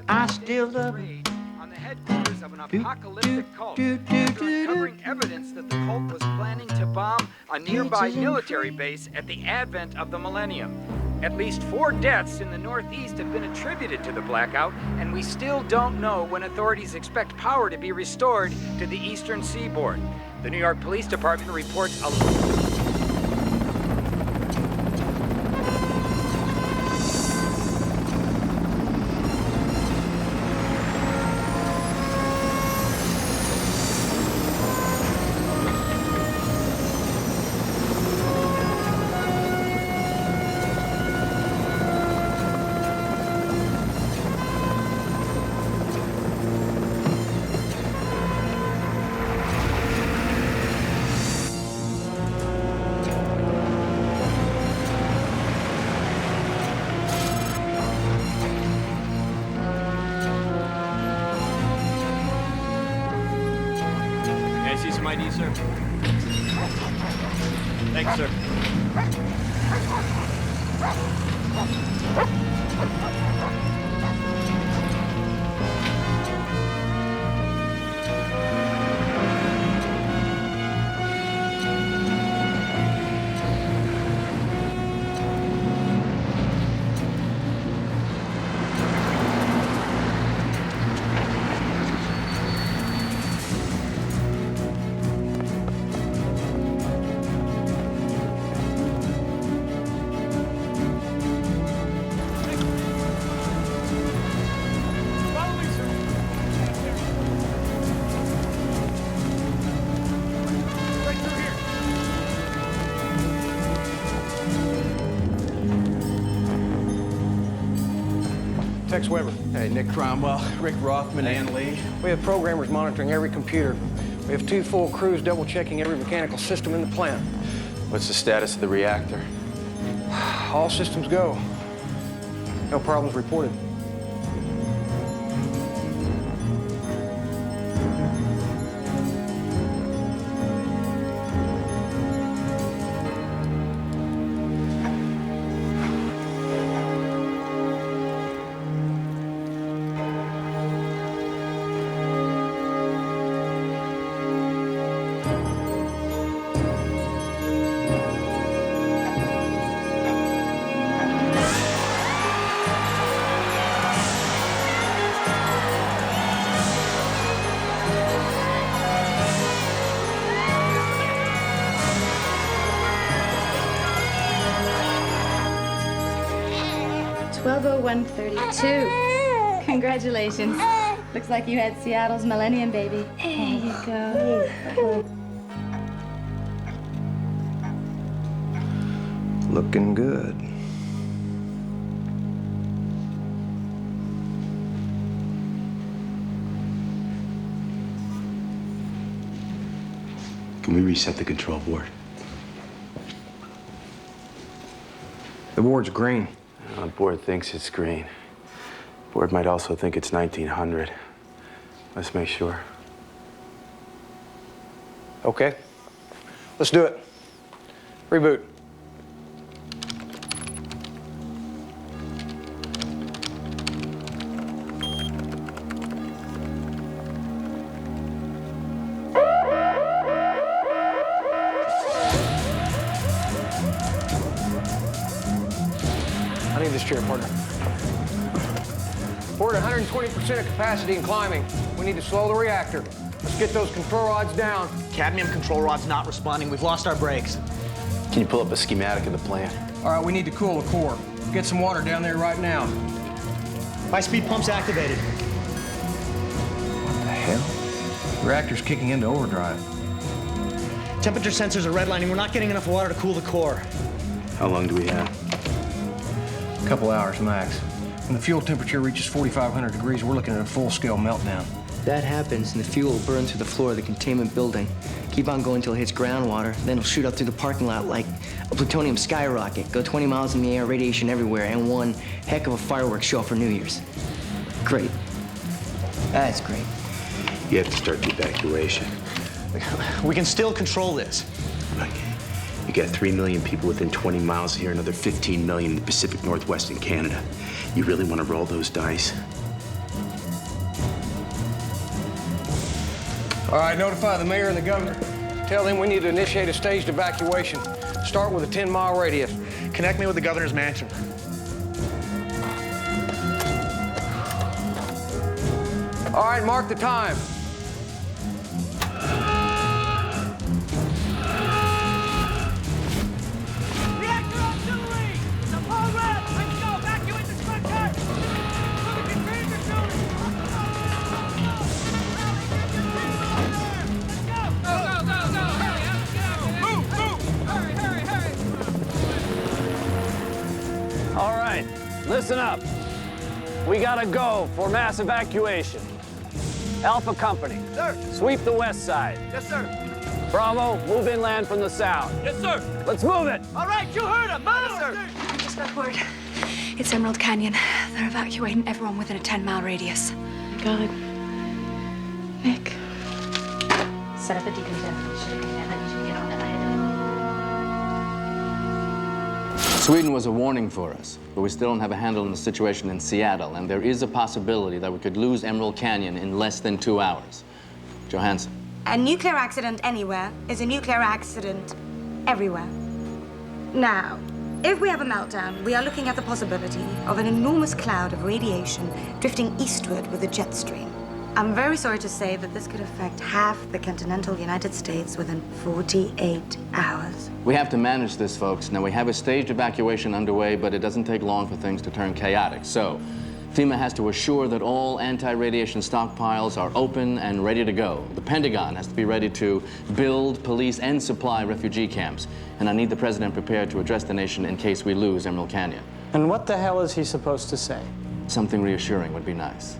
I still love him. On the headquarters of an apocalyptic cult, after uncovering evidence that the cult was planning to bomb a nearby military base at the advent of the millennium. At least 4 deaths in the Northeast have been attributed to the blackout, and we still don't know when authorities expect power to be restored to the eastern seaboard. The New York Police Department reports a... ID, sir. Thanks, sir. Tex Weber. Hey, Nick Cromwell, Rick Rothman, Ann Lee. We have programmers monitoring every computer. We have 2 full crews double-checking every mechanical system in the plant. What's the status of the reactor? All systems go. No problems reported. $12:01:32. Congratulations. Looks like you had Seattle's millennium, baby. There you go. Looking good. Can we reset the control board? The board's green. The board thinks it's green. The board might also think it's 1900. Let's make sure. Okay. Let's do it. Reboot. I need this chair, partner. We're at 120% of capacity and climbing. We need to slow the reactor. Let's get those control rods down. Cadmium control rod's not responding. We've lost our brakes. Can you pull up a schematic of the plant? All right, we need to cool the core. Get some water down there right now. High-speed pump's activated. What the hell? The reactor's kicking into overdrive. Temperature sensors are redlining. We're not getting enough water to cool the core. How long do we have? A couple hours max. When the fuel temperature reaches 4,500 degrees, we're looking at a full-scale meltdown. That happens, and the fuel will burn through the floor of the containment building. Keep on going until it hits groundwater, then it'll shoot up through the parking lot like a plutonium skyrocket. Go 20 miles in the air, radiation everywhere, and one heck of a fireworks show for New Year's. Great. That's great. You have to start the evacuation. We can still control this. Okay. You got 3 million people within 20 miles here, another 15 million in the Pacific Northwest and Canada. You really want to roll those dice? All right, notify the mayor and the governor. Tell them we need to initiate a staged evacuation. Start with a 10-mile radius. Connect me with the governor's mansion. All right, mark the time. Reactor artillery! It's a full red! Let's go! Evacuate the structure! Look at the crater building! All right, listen up. We gotta go for mass evacuation. Alpha Company, sir. Sweep the west side. Yes, sir. Bravo, move inland from the south. Yes, sir. Let's move it. All right, you heard him. Yes, sir. I just got word. It's Emerald Canyon. They're evacuating everyone within a 10-mile radius. God. Nick. Set up a decontamination and then you should get on that item. Sweden was a warning for us, but we still don't have a handle on the situation in Seattle, and there is a possibility that we could lose Emerald Canyon in less than 2 hours. Johansson. A nuclear accident anywhere is a nuclear accident everywhere. Now, if we have a meltdown, we are looking at the possibility of an enormous cloud of radiation drifting eastward with a jet stream. I'm very sorry to say that this could affect half the continental United States within 48 hours. We have to manage this, folks. Now, we have a staged evacuation underway, but it doesn't take long for things to turn chaotic. So, FEMA has to assure that all anti-radiation stockpiles are open and ready to go. The Pentagon has to be ready to build, police, and supply refugee camps. And I need the president prepared to address the nation in case we lose Emerald Canyon. And what the hell is he supposed to say? Something reassuring would be nice.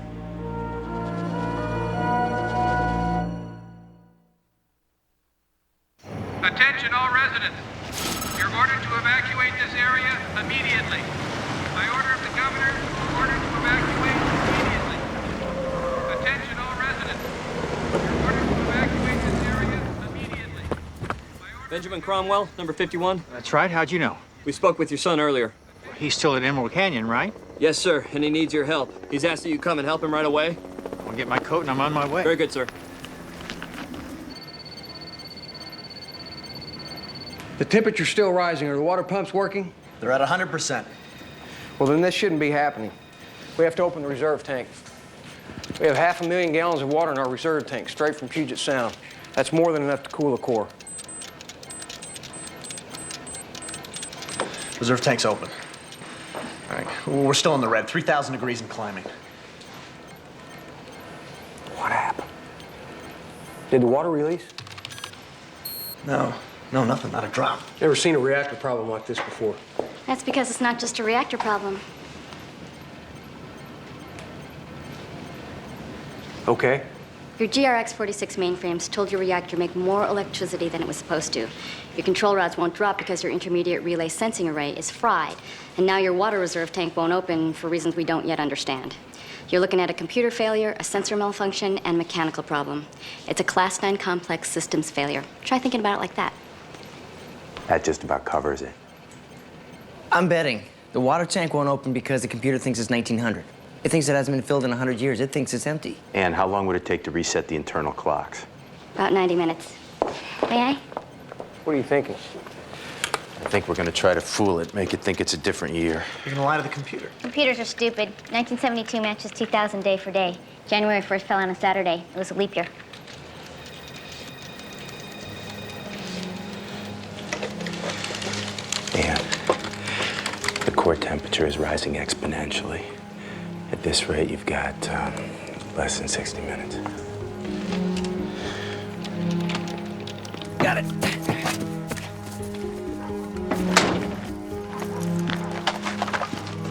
immediately. By order of the governor, order to evacuate immediately. Attention all residents. You're ordered to evacuate this area immediately. Benjamin Cromwell, number 51. That's right. How'd you know? We spoke with your son earlier. He's still at Emerald Canyon, right? Yes, sir, and he needs your help. He's asked that you come and help him right away. I'll get my coat and I'm on my way. Very good, sir. The temperature's still rising. Are the water pumps working? They're at 100%. Well, then this shouldn't be happening. We have to open the reserve tank. We have 500,000 gallons of water in our reserve tank, straight from Puget Sound. That's more than enough to cool the core. Reserve tank's open. All right, we're still in the red, 3,000 degrees and climbing. What happened? Did the water release? No, nothing, not a drop. Never seen a reactor problem like this before. That's because it's not just a reactor problem. Okay. Your GRX-46 mainframes told your reactor to make more electricity than it was supposed to. Your control rods won't drop because your intermediate relay sensing array is fried. And now your water reserve tank won't open for reasons we don't yet understand. You're looking at a computer failure, a sensor malfunction, and mechanical problem. It's a Class 9 complex systems failure. Try thinking about it like that. That just about covers it. I'm betting the water tank won't open because the computer thinks it's 1900. It thinks it hasn't been filled in 100 years. It thinks it's empty. And how long would it take to reset the internal clocks? About 90 minutes. May I? What are you thinking? I think we're gonna try to fool it, make it think it's a different year. You're gonna lie to the computer. Computers are stupid. 1972 matches 2000 day for day. January 1st fell on a Saturday. It was a leap year. And the core temperature is rising exponentially. At this rate, you've got less than 60 minutes. Got it.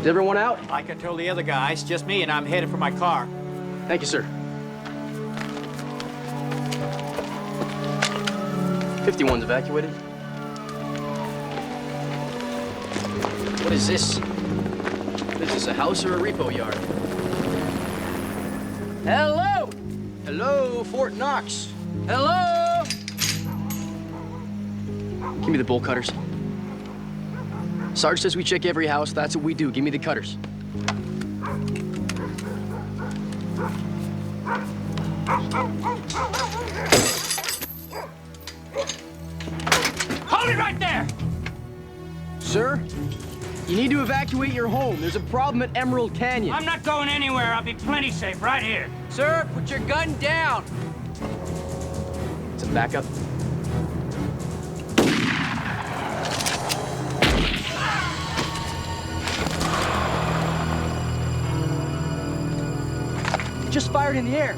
Is everyone out? I can tell the other guys. Just me, and I'm headed for my car. Thank you, sir. 51's evacuated. What is this? Is this a house or a repo yard? Hello! Hello, Fort Knox. Hello! Give me the bolt cutters. Sarge says we check every house. That's what we do. Give me the cutters. Hold it right there! Sir, you need to evacuate your home. There's a problem at Emerald Canyon. I'm not going anywhere. I'll be plenty safe right here. Sir, put your gun down. Some backup. Just fired in the air.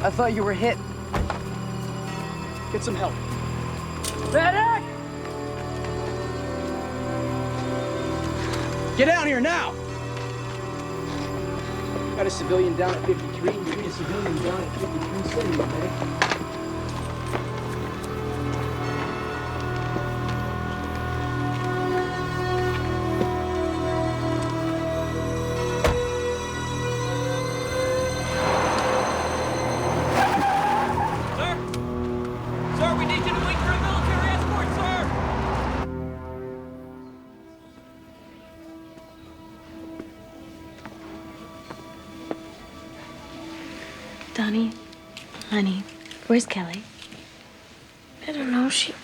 I thought you were hit. Get some help. Medic! Get down here now! Got a civilian down at 53. We need a civilian down at 53 City, medic. Donnie, honey, where's Kelly? I don't know. She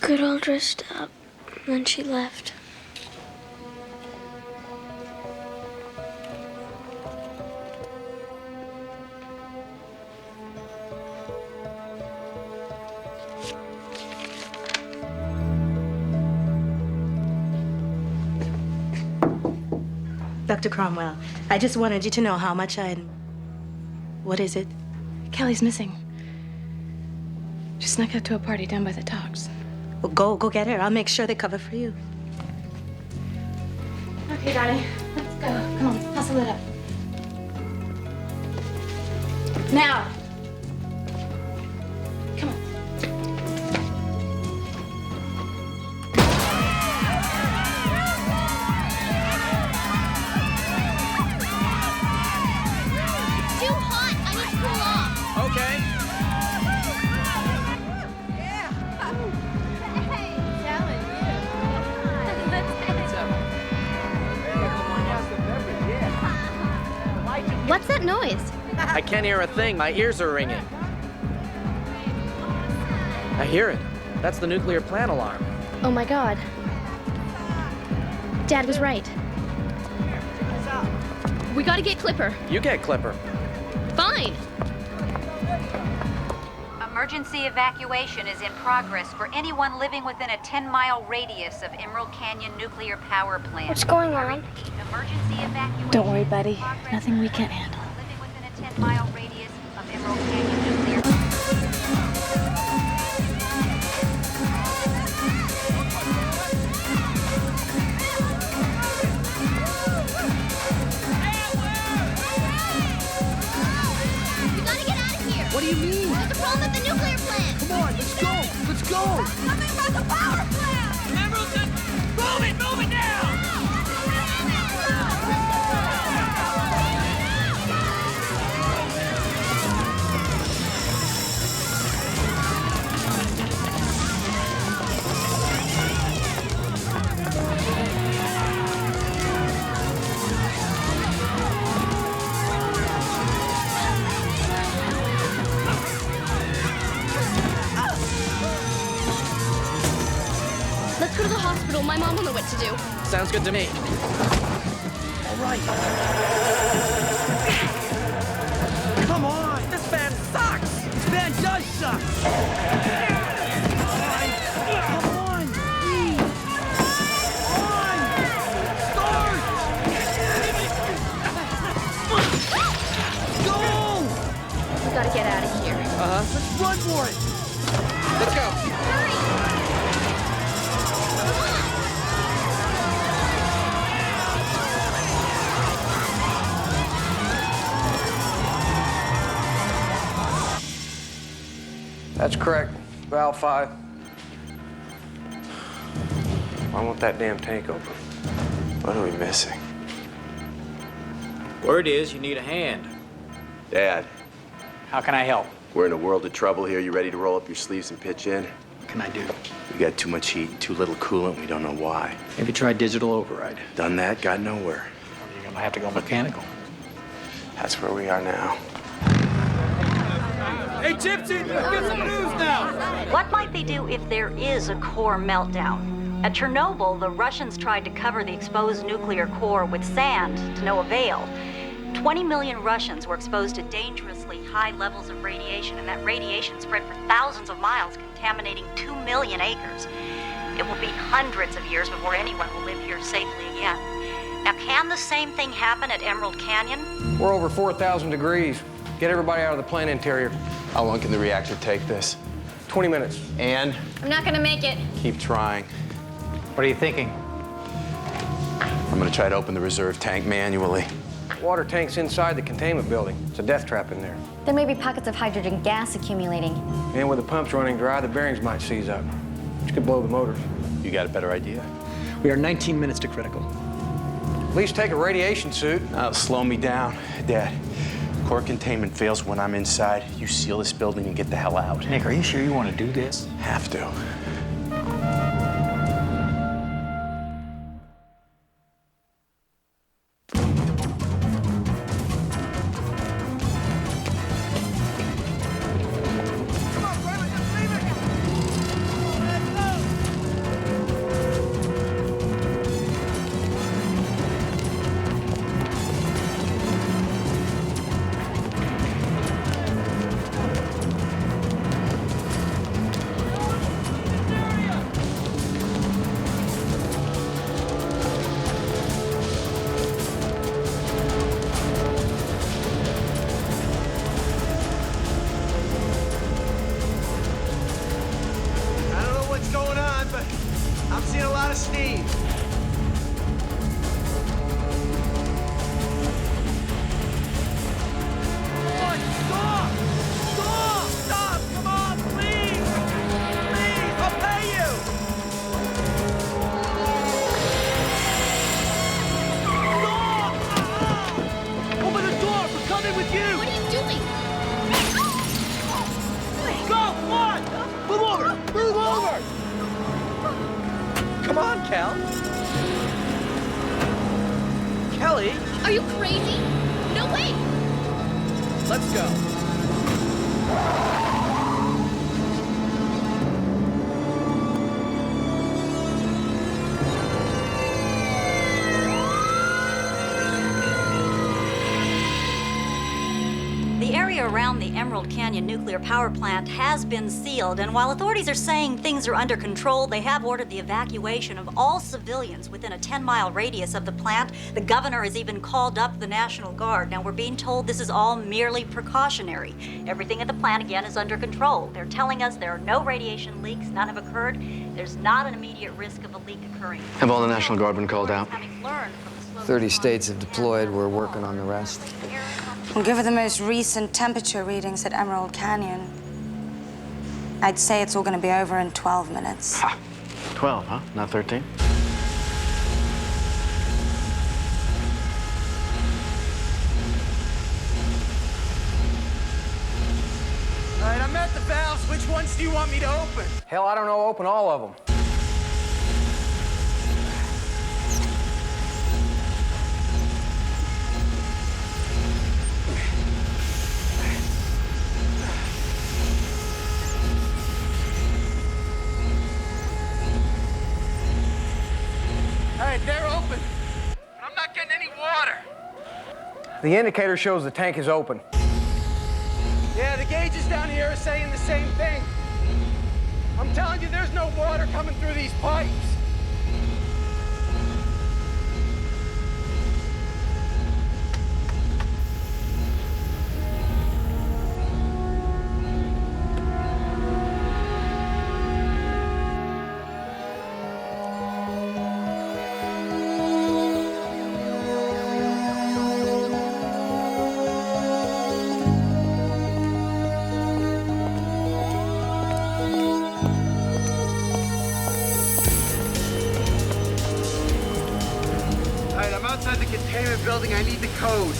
got all dressed up, and then she left. Dr. Cromwell, I just wanted you to know how much I... What is it? Kelly's missing. She snuck out to a party down by the docks. Well, go get her. I'll make sure they cover for you. Okay, darling, let's go. Come on, hustle it up. Now. Come on. What's that noise? I can't hear a thing. My ears are ringing. I hear it. That's the nuclear plant alarm. Oh my God. Dad was right. We gotta get Clipper. You get Clipper. Fine. Emergency evacuation is in progress for anyone living within a 10-mile radius of Emerald Canyon Nuclear Power Plant. What's going on? Emergency evacuation. Don't worry, buddy. Nothing we can't handle. Living within a 10-mile radius of Emerald Canyon Nuclear. We gotta get out of here. What do you mean? There's a problem at the nuclear plant. Come on, let's go! Let's go! Something about the power plant. Emerald, move it now! Let's go to the hospital. My mom will know what to do. Sounds good to me. All right. Come on! This van sucks! This van does suck! Come on! Please! On! Start! Go! We gotta get out of here. Let's run for it! Let's go. That's correct. Valve 5. I want that damn tank open. What are we missing? Word is you need a hand. Dad, How can I help? we're in a world of trouble here. You ready to roll up your sleeves and pitch in? What can I do? We got too much heat and too little coolant. We don't know why. Maybe try digital override. Done that, got nowhere. You're gonna have to go mechanical. That's where we are now. Hey, Gypsy, let's get some news now! What might they do if there is a core meltdown? At Chernobyl, the Russians tried to cover the exposed nuclear core with sand to no avail. 20 million Russians were exposed to dangerously high levels of radiation, and that radiation spread for thousands of miles, contaminating 2 million acres. It will be hundreds of years before anyone will live here safely again. Now, can the same thing happen at Emerald Canyon? We're over 4,000 degrees. Get everybody out of the plant interior. How long can the reactor take this? 20 minutes. And I'm not gonna make it. keep trying. What are you thinking? I'm gonna try to open the reserve tank manually. Water tank's inside the containment building. It's a death trap in there. There may be pockets of hydrogen gas accumulating. And with the pumps running dry, the bearings might seize up, which could blow the motors. You got a better idea? We are 19 minutes to critical. At least take a radiation suit. That'll slow me down. Dad, core containment fails when I'm inside. You seal this building and get the hell out. Nick, are you sure you want to do this? Have to. I'm seeing a lot of steam. Stop! Stop! Stop! Come on, please! Please, I'll pay you! Stop! Open the door! We're coming with you! What are you doing? Go! Come on! Move over! Move over! Come on, Cal. Kelly? Are you crazy? No way! let's go. The area around the Emerald Canyon nuclear power plant has been sealed, and while authorities are saying things are under control, they have ordered the evacuation of all civilians within a 10-mile radius of the plant. The governor has even called up the National Guard. Now, we're being told this is all merely precautionary. Everything at the plant, again, is under control. They're telling us there are no radiation leaks, none have occurred. There's not an immediate risk of a leak occurring. Have all the National Guard been called out? 30 states have deployed. We're working on the rest. Well, given the most recent temperature readings at Emerald Canyon, I'd say it's all going to be over in 12 minutes. Ha! 12, huh? Not 13? All right, I'm at the valves. Which ones do you want me to open? Hell, I don't know. Open all of them. All right, they're open. But I'm not getting any water. The indicator shows the tank is open. Yeah, the gauges down here are saying the same thing. I'm telling you, there's no water coming through these pipes. Outside the containment building, I need the code.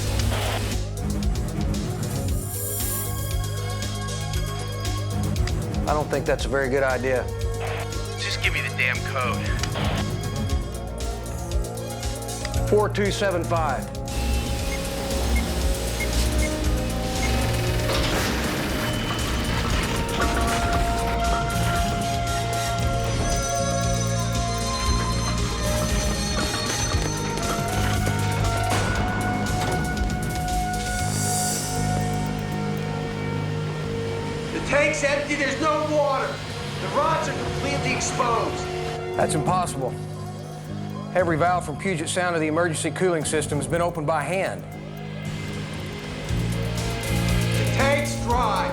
I don't think that's a very good idea. Just give me the damn code. 4275. The tank's empty, there's no water. The rods are completely exposed. That's impossible. Every valve from Puget Sound to the emergency cooling system has been opened by hand. The tank's dry.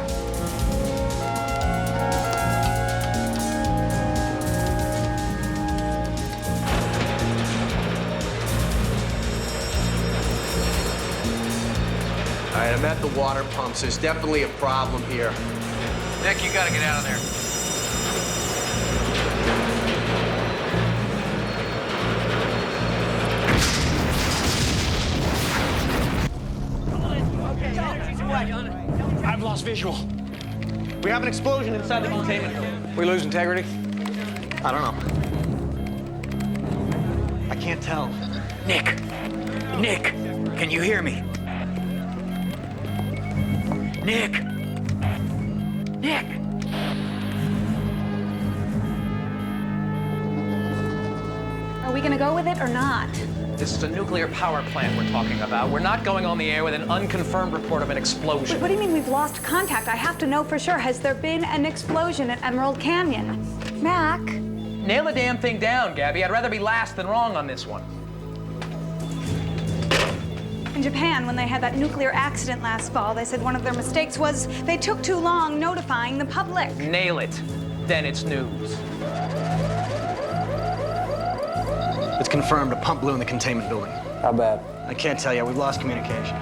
All right, I'm at the water pumps. There's definitely a problem here. Nick, you gotta get out of there. I've lost visual. We have an explosion inside the containment building. We lose integrity? I don't know. I can't tell. Nick! Nick! Can you hear me? Nick! Nick! Are we gonna go with it or not? This is a nuclear power plant we're talking about. We're not going on the air with an unconfirmed report of an explosion. Wait, what do you mean we've lost contact? I have to know for sure. Has there been an explosion at Emerald Canyon? Mac? Nail the damn thing down, Gabby. I'd rather be last than wrong on this one. In Japan, when they had that nuclear accident last fall, they said one of their mistakes was they took too long notifying the public. Nail it. Then it's news. It's confirmed a pump blew in the containment building. How bad? I can't tell you. We've lost communication.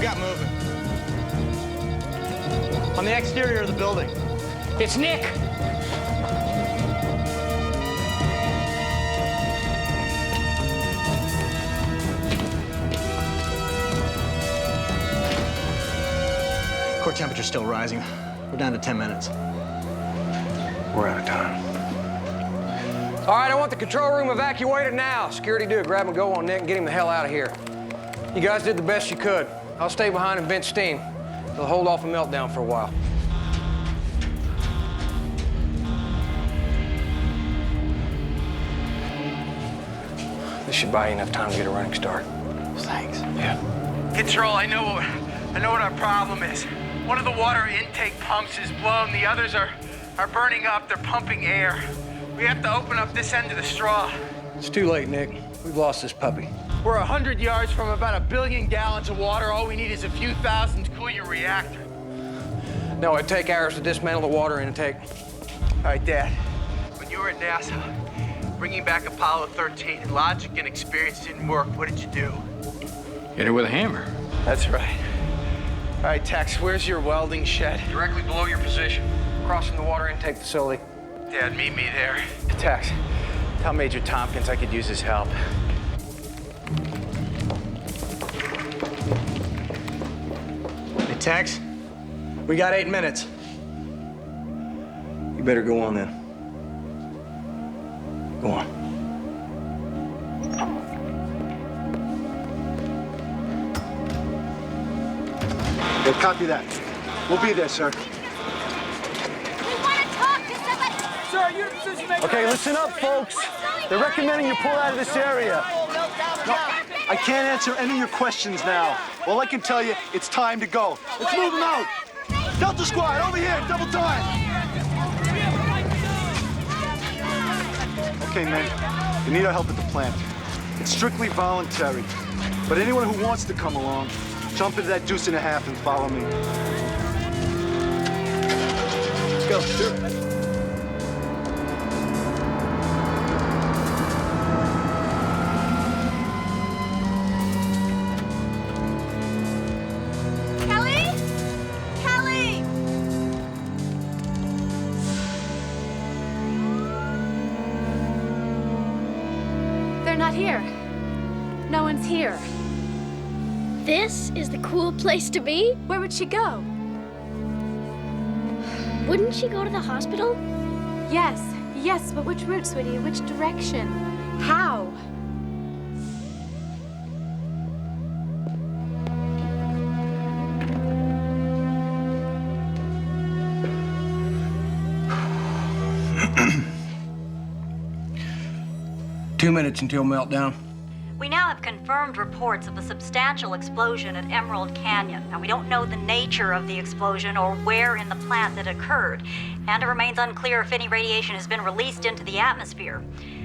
got moving? On the exterior of the building. It's Nick! Core temperature's still rising. We're down to 10 minutes. We're out of time. All right, I want the control room evacuated now. Security, do a grab and go on Nick and get him the hell out of here. You guys did the best you could. I'll stay behind and vent steam. They'll hold off a meltdown for a while. This should buy you enough time to get a running start. Thanks. Yeah. Control, I know what our problem is. One of the water intake pumps is blown. The others are burning up. They're pumping air. We have to open up this end of the straw. It's too late, Nick. We've lost this puppy. We're 100 yards from about 1 billion gallons of water. All we need is a few thousand to cool your reactor. No, it'd take hours to dismantle the water intake. All right, Dad. When you were at NASA, bringing back Apollo 13, and logic and experience didn't work, what did you do? Hit her with a hammer. That's right. All right, Tex, where's your welding shed? Directly below your position, crossing the water intake facility. Dad, meet me there. Tex, tell Major Tompkins I could use his help. Hey, Tex, we got 8 minutes. You better go on then. Go on. Yeah, copy that. We'll be there, sir. Okay, listen up, folks. They're recommending you pull out of this area. No, I can't answer any of your questions now. All I can tell you, it's time to go. Let's move them out. Delta Squad, over here, double time. Okay, men, you need our help at the plant. It's strictly voluntary. But anyone who wants to come along, jump into that 2.5 and follow me. Let's go. Sure. They're not here. No one's here. This is the cool place to be? Where would she go? Wouldn't she go to the hospital? Yes, but which route, sweetie? Which direction? How? Two minutes until meltdown. We now have confirmed reports of a substantial explosion at Emerald Canyon. Now, we don't know the nature of the explosion or where in the plant that occurred, and it remains unclear if any radiation has been released into the atmosphere.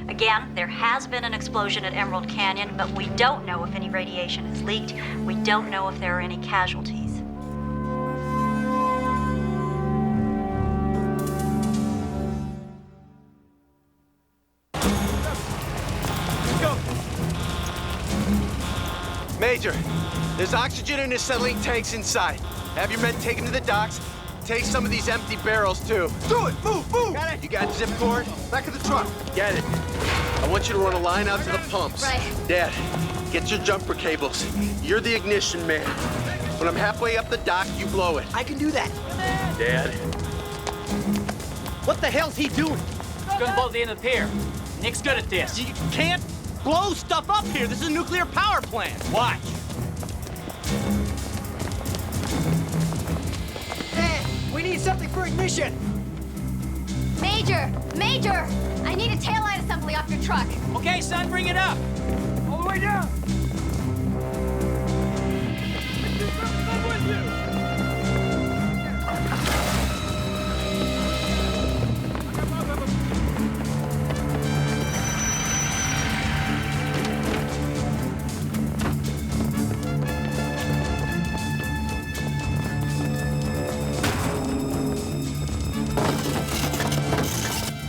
Again, there has been an explosion at Emerald Canyon, but we don't know if any radiation has leaked. We don't know if there are any casualties. Major, there's oxygen in the acetylene tanks inside. Have your men take them to the docks. Take some of these empty barrels, too. Do it! Move, move! Got it. You got zip cord? Back of the truck. Get it. I want you to run a line out to the pumps. Right. Dad, get your jumper cables. You're the ignition man. When I'm halfway up the dock, you blow it. I can do that. Dad. What the hell's he doing? He's gonna blow the end of the pier. Nick's good at this. You can't blow stuff up here. This is a nuclear power plant. Watch. Hey, we need something for ignition. Major! I need a taillight assembly off your truck. Okay, son, bring it up. All the way down.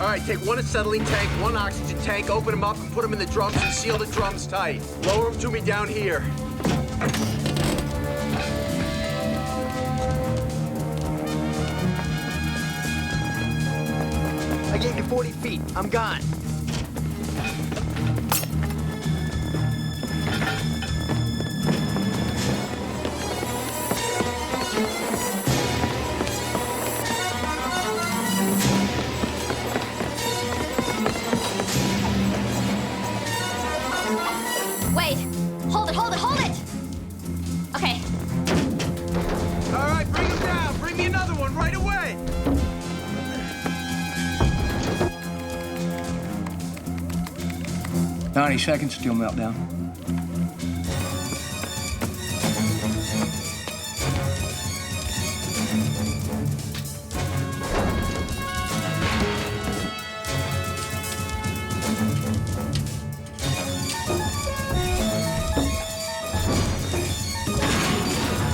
All right, take one acetylene tank, one oxygen tank, open them up and put them in the drums and seal the drums tight. Lower them to me down here. 40 feet. I'm gone. Wait. Hold it, hold it, hold it! Okay. All right, bring him down. Bring me another one right away. 90 seconds, steel meltdown.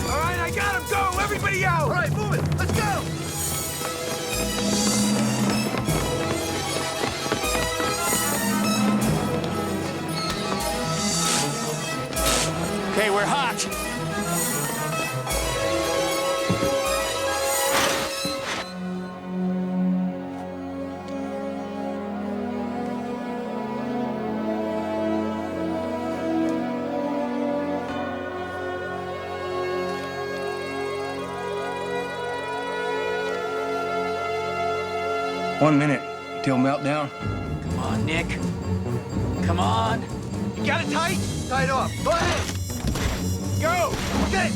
All right, I got him. Go, everybody out. All right, move it. Let's go. Okay, we're hot. One minute till meltdown. Come on, Nick. Come on. You got it tight? Tight off. Go ahead. Go. Okay.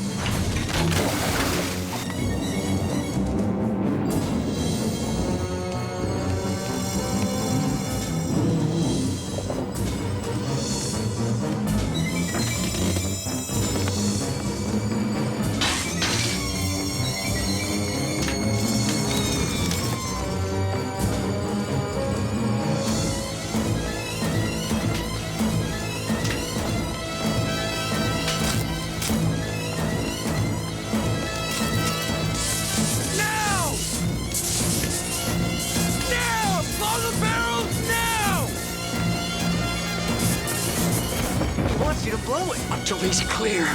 You to blow it until he's clear.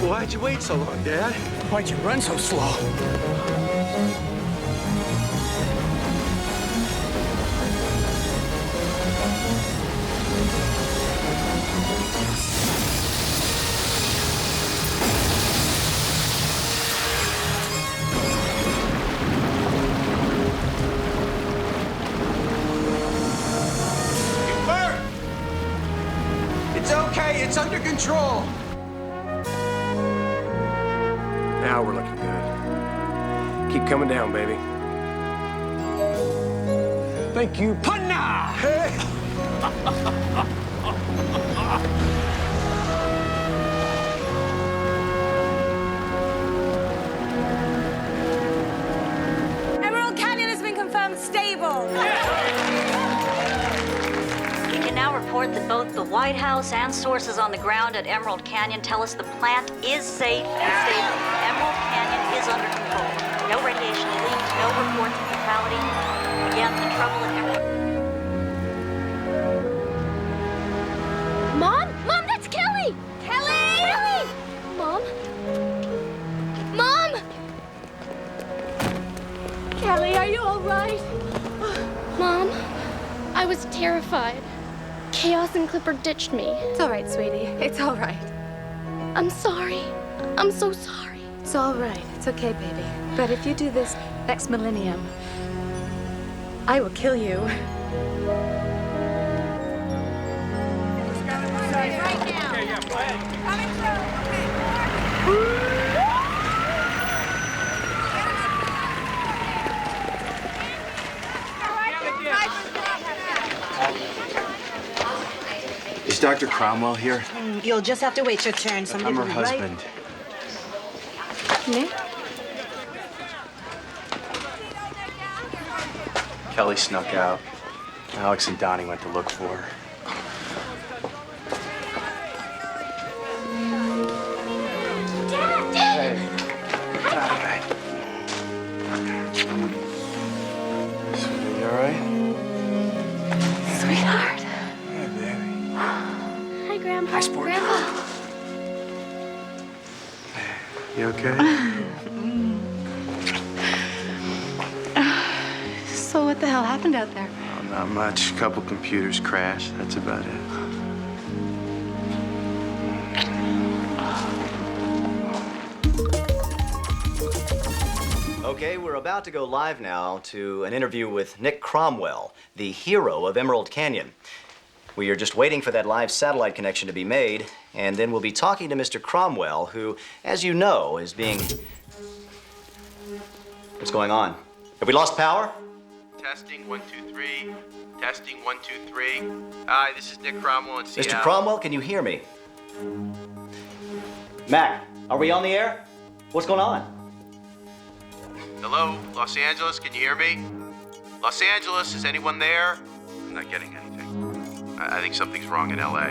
Why'd you wait so long, Dad? Why'd you run so slow? Bert! It's okay. It's under control. Now we're looking good. Keep coming down, baby. Thank you, partner. Hey. Emerald Canyon has been confirmed stable. We can now report that both the White House and sources on the ground at Emerald Canyon tell us the plant is safe and stable. Emerald Canyon is under control. No radiation leaked, no reports of fatality. Again, the trouble at Emerald... Mom? Mom, that's Kelly! Kelly! Kelly! Mom? Mom! Kelly, are you all right? Mom, I was terrified. Chaos and Clipper ditched me. It's all right, sweetie. It's all right. I'm sorry. I'm so sorry. It's all right. It's okay, baby. But if you do this next millennium, I will kill you. Right now. Okay, yeah, go ahead. Coming through. Is Dr. Cromwell here? You'll just have to wait your turn. I'm her husband. Nick? Kelly snuck out. Alex and Donnie went to look for her. Hey. Hi. Sweetie, you all right? Sweetheart. Hey, baby. Hi, Grandpa. Hi, sport. Grandpa. You okay? So what the hell happened out there? Oh, not much. Couple computers crashed. That's about it. Okay, we're about to go live now to an interview with Nick Cromwell, the hero of Emerald Canyon. We are just waiting for that live satellite connection to be made, and then we'll be talking to Mr. Cromwell, who, as you know, is being... What's going on? Have we lost power? Testing, 1, 2, 3. Testing, 1, 2, 3. Hi, this is Nick Cromwell in Seattle. Mr. Cromwell, can you hear me? Mac, are we on the air? What's going on? Hello, Los Angeles, can you hear me? Los Angeles, is anyone there? I'm not getting anything. I think something's wrong in LA.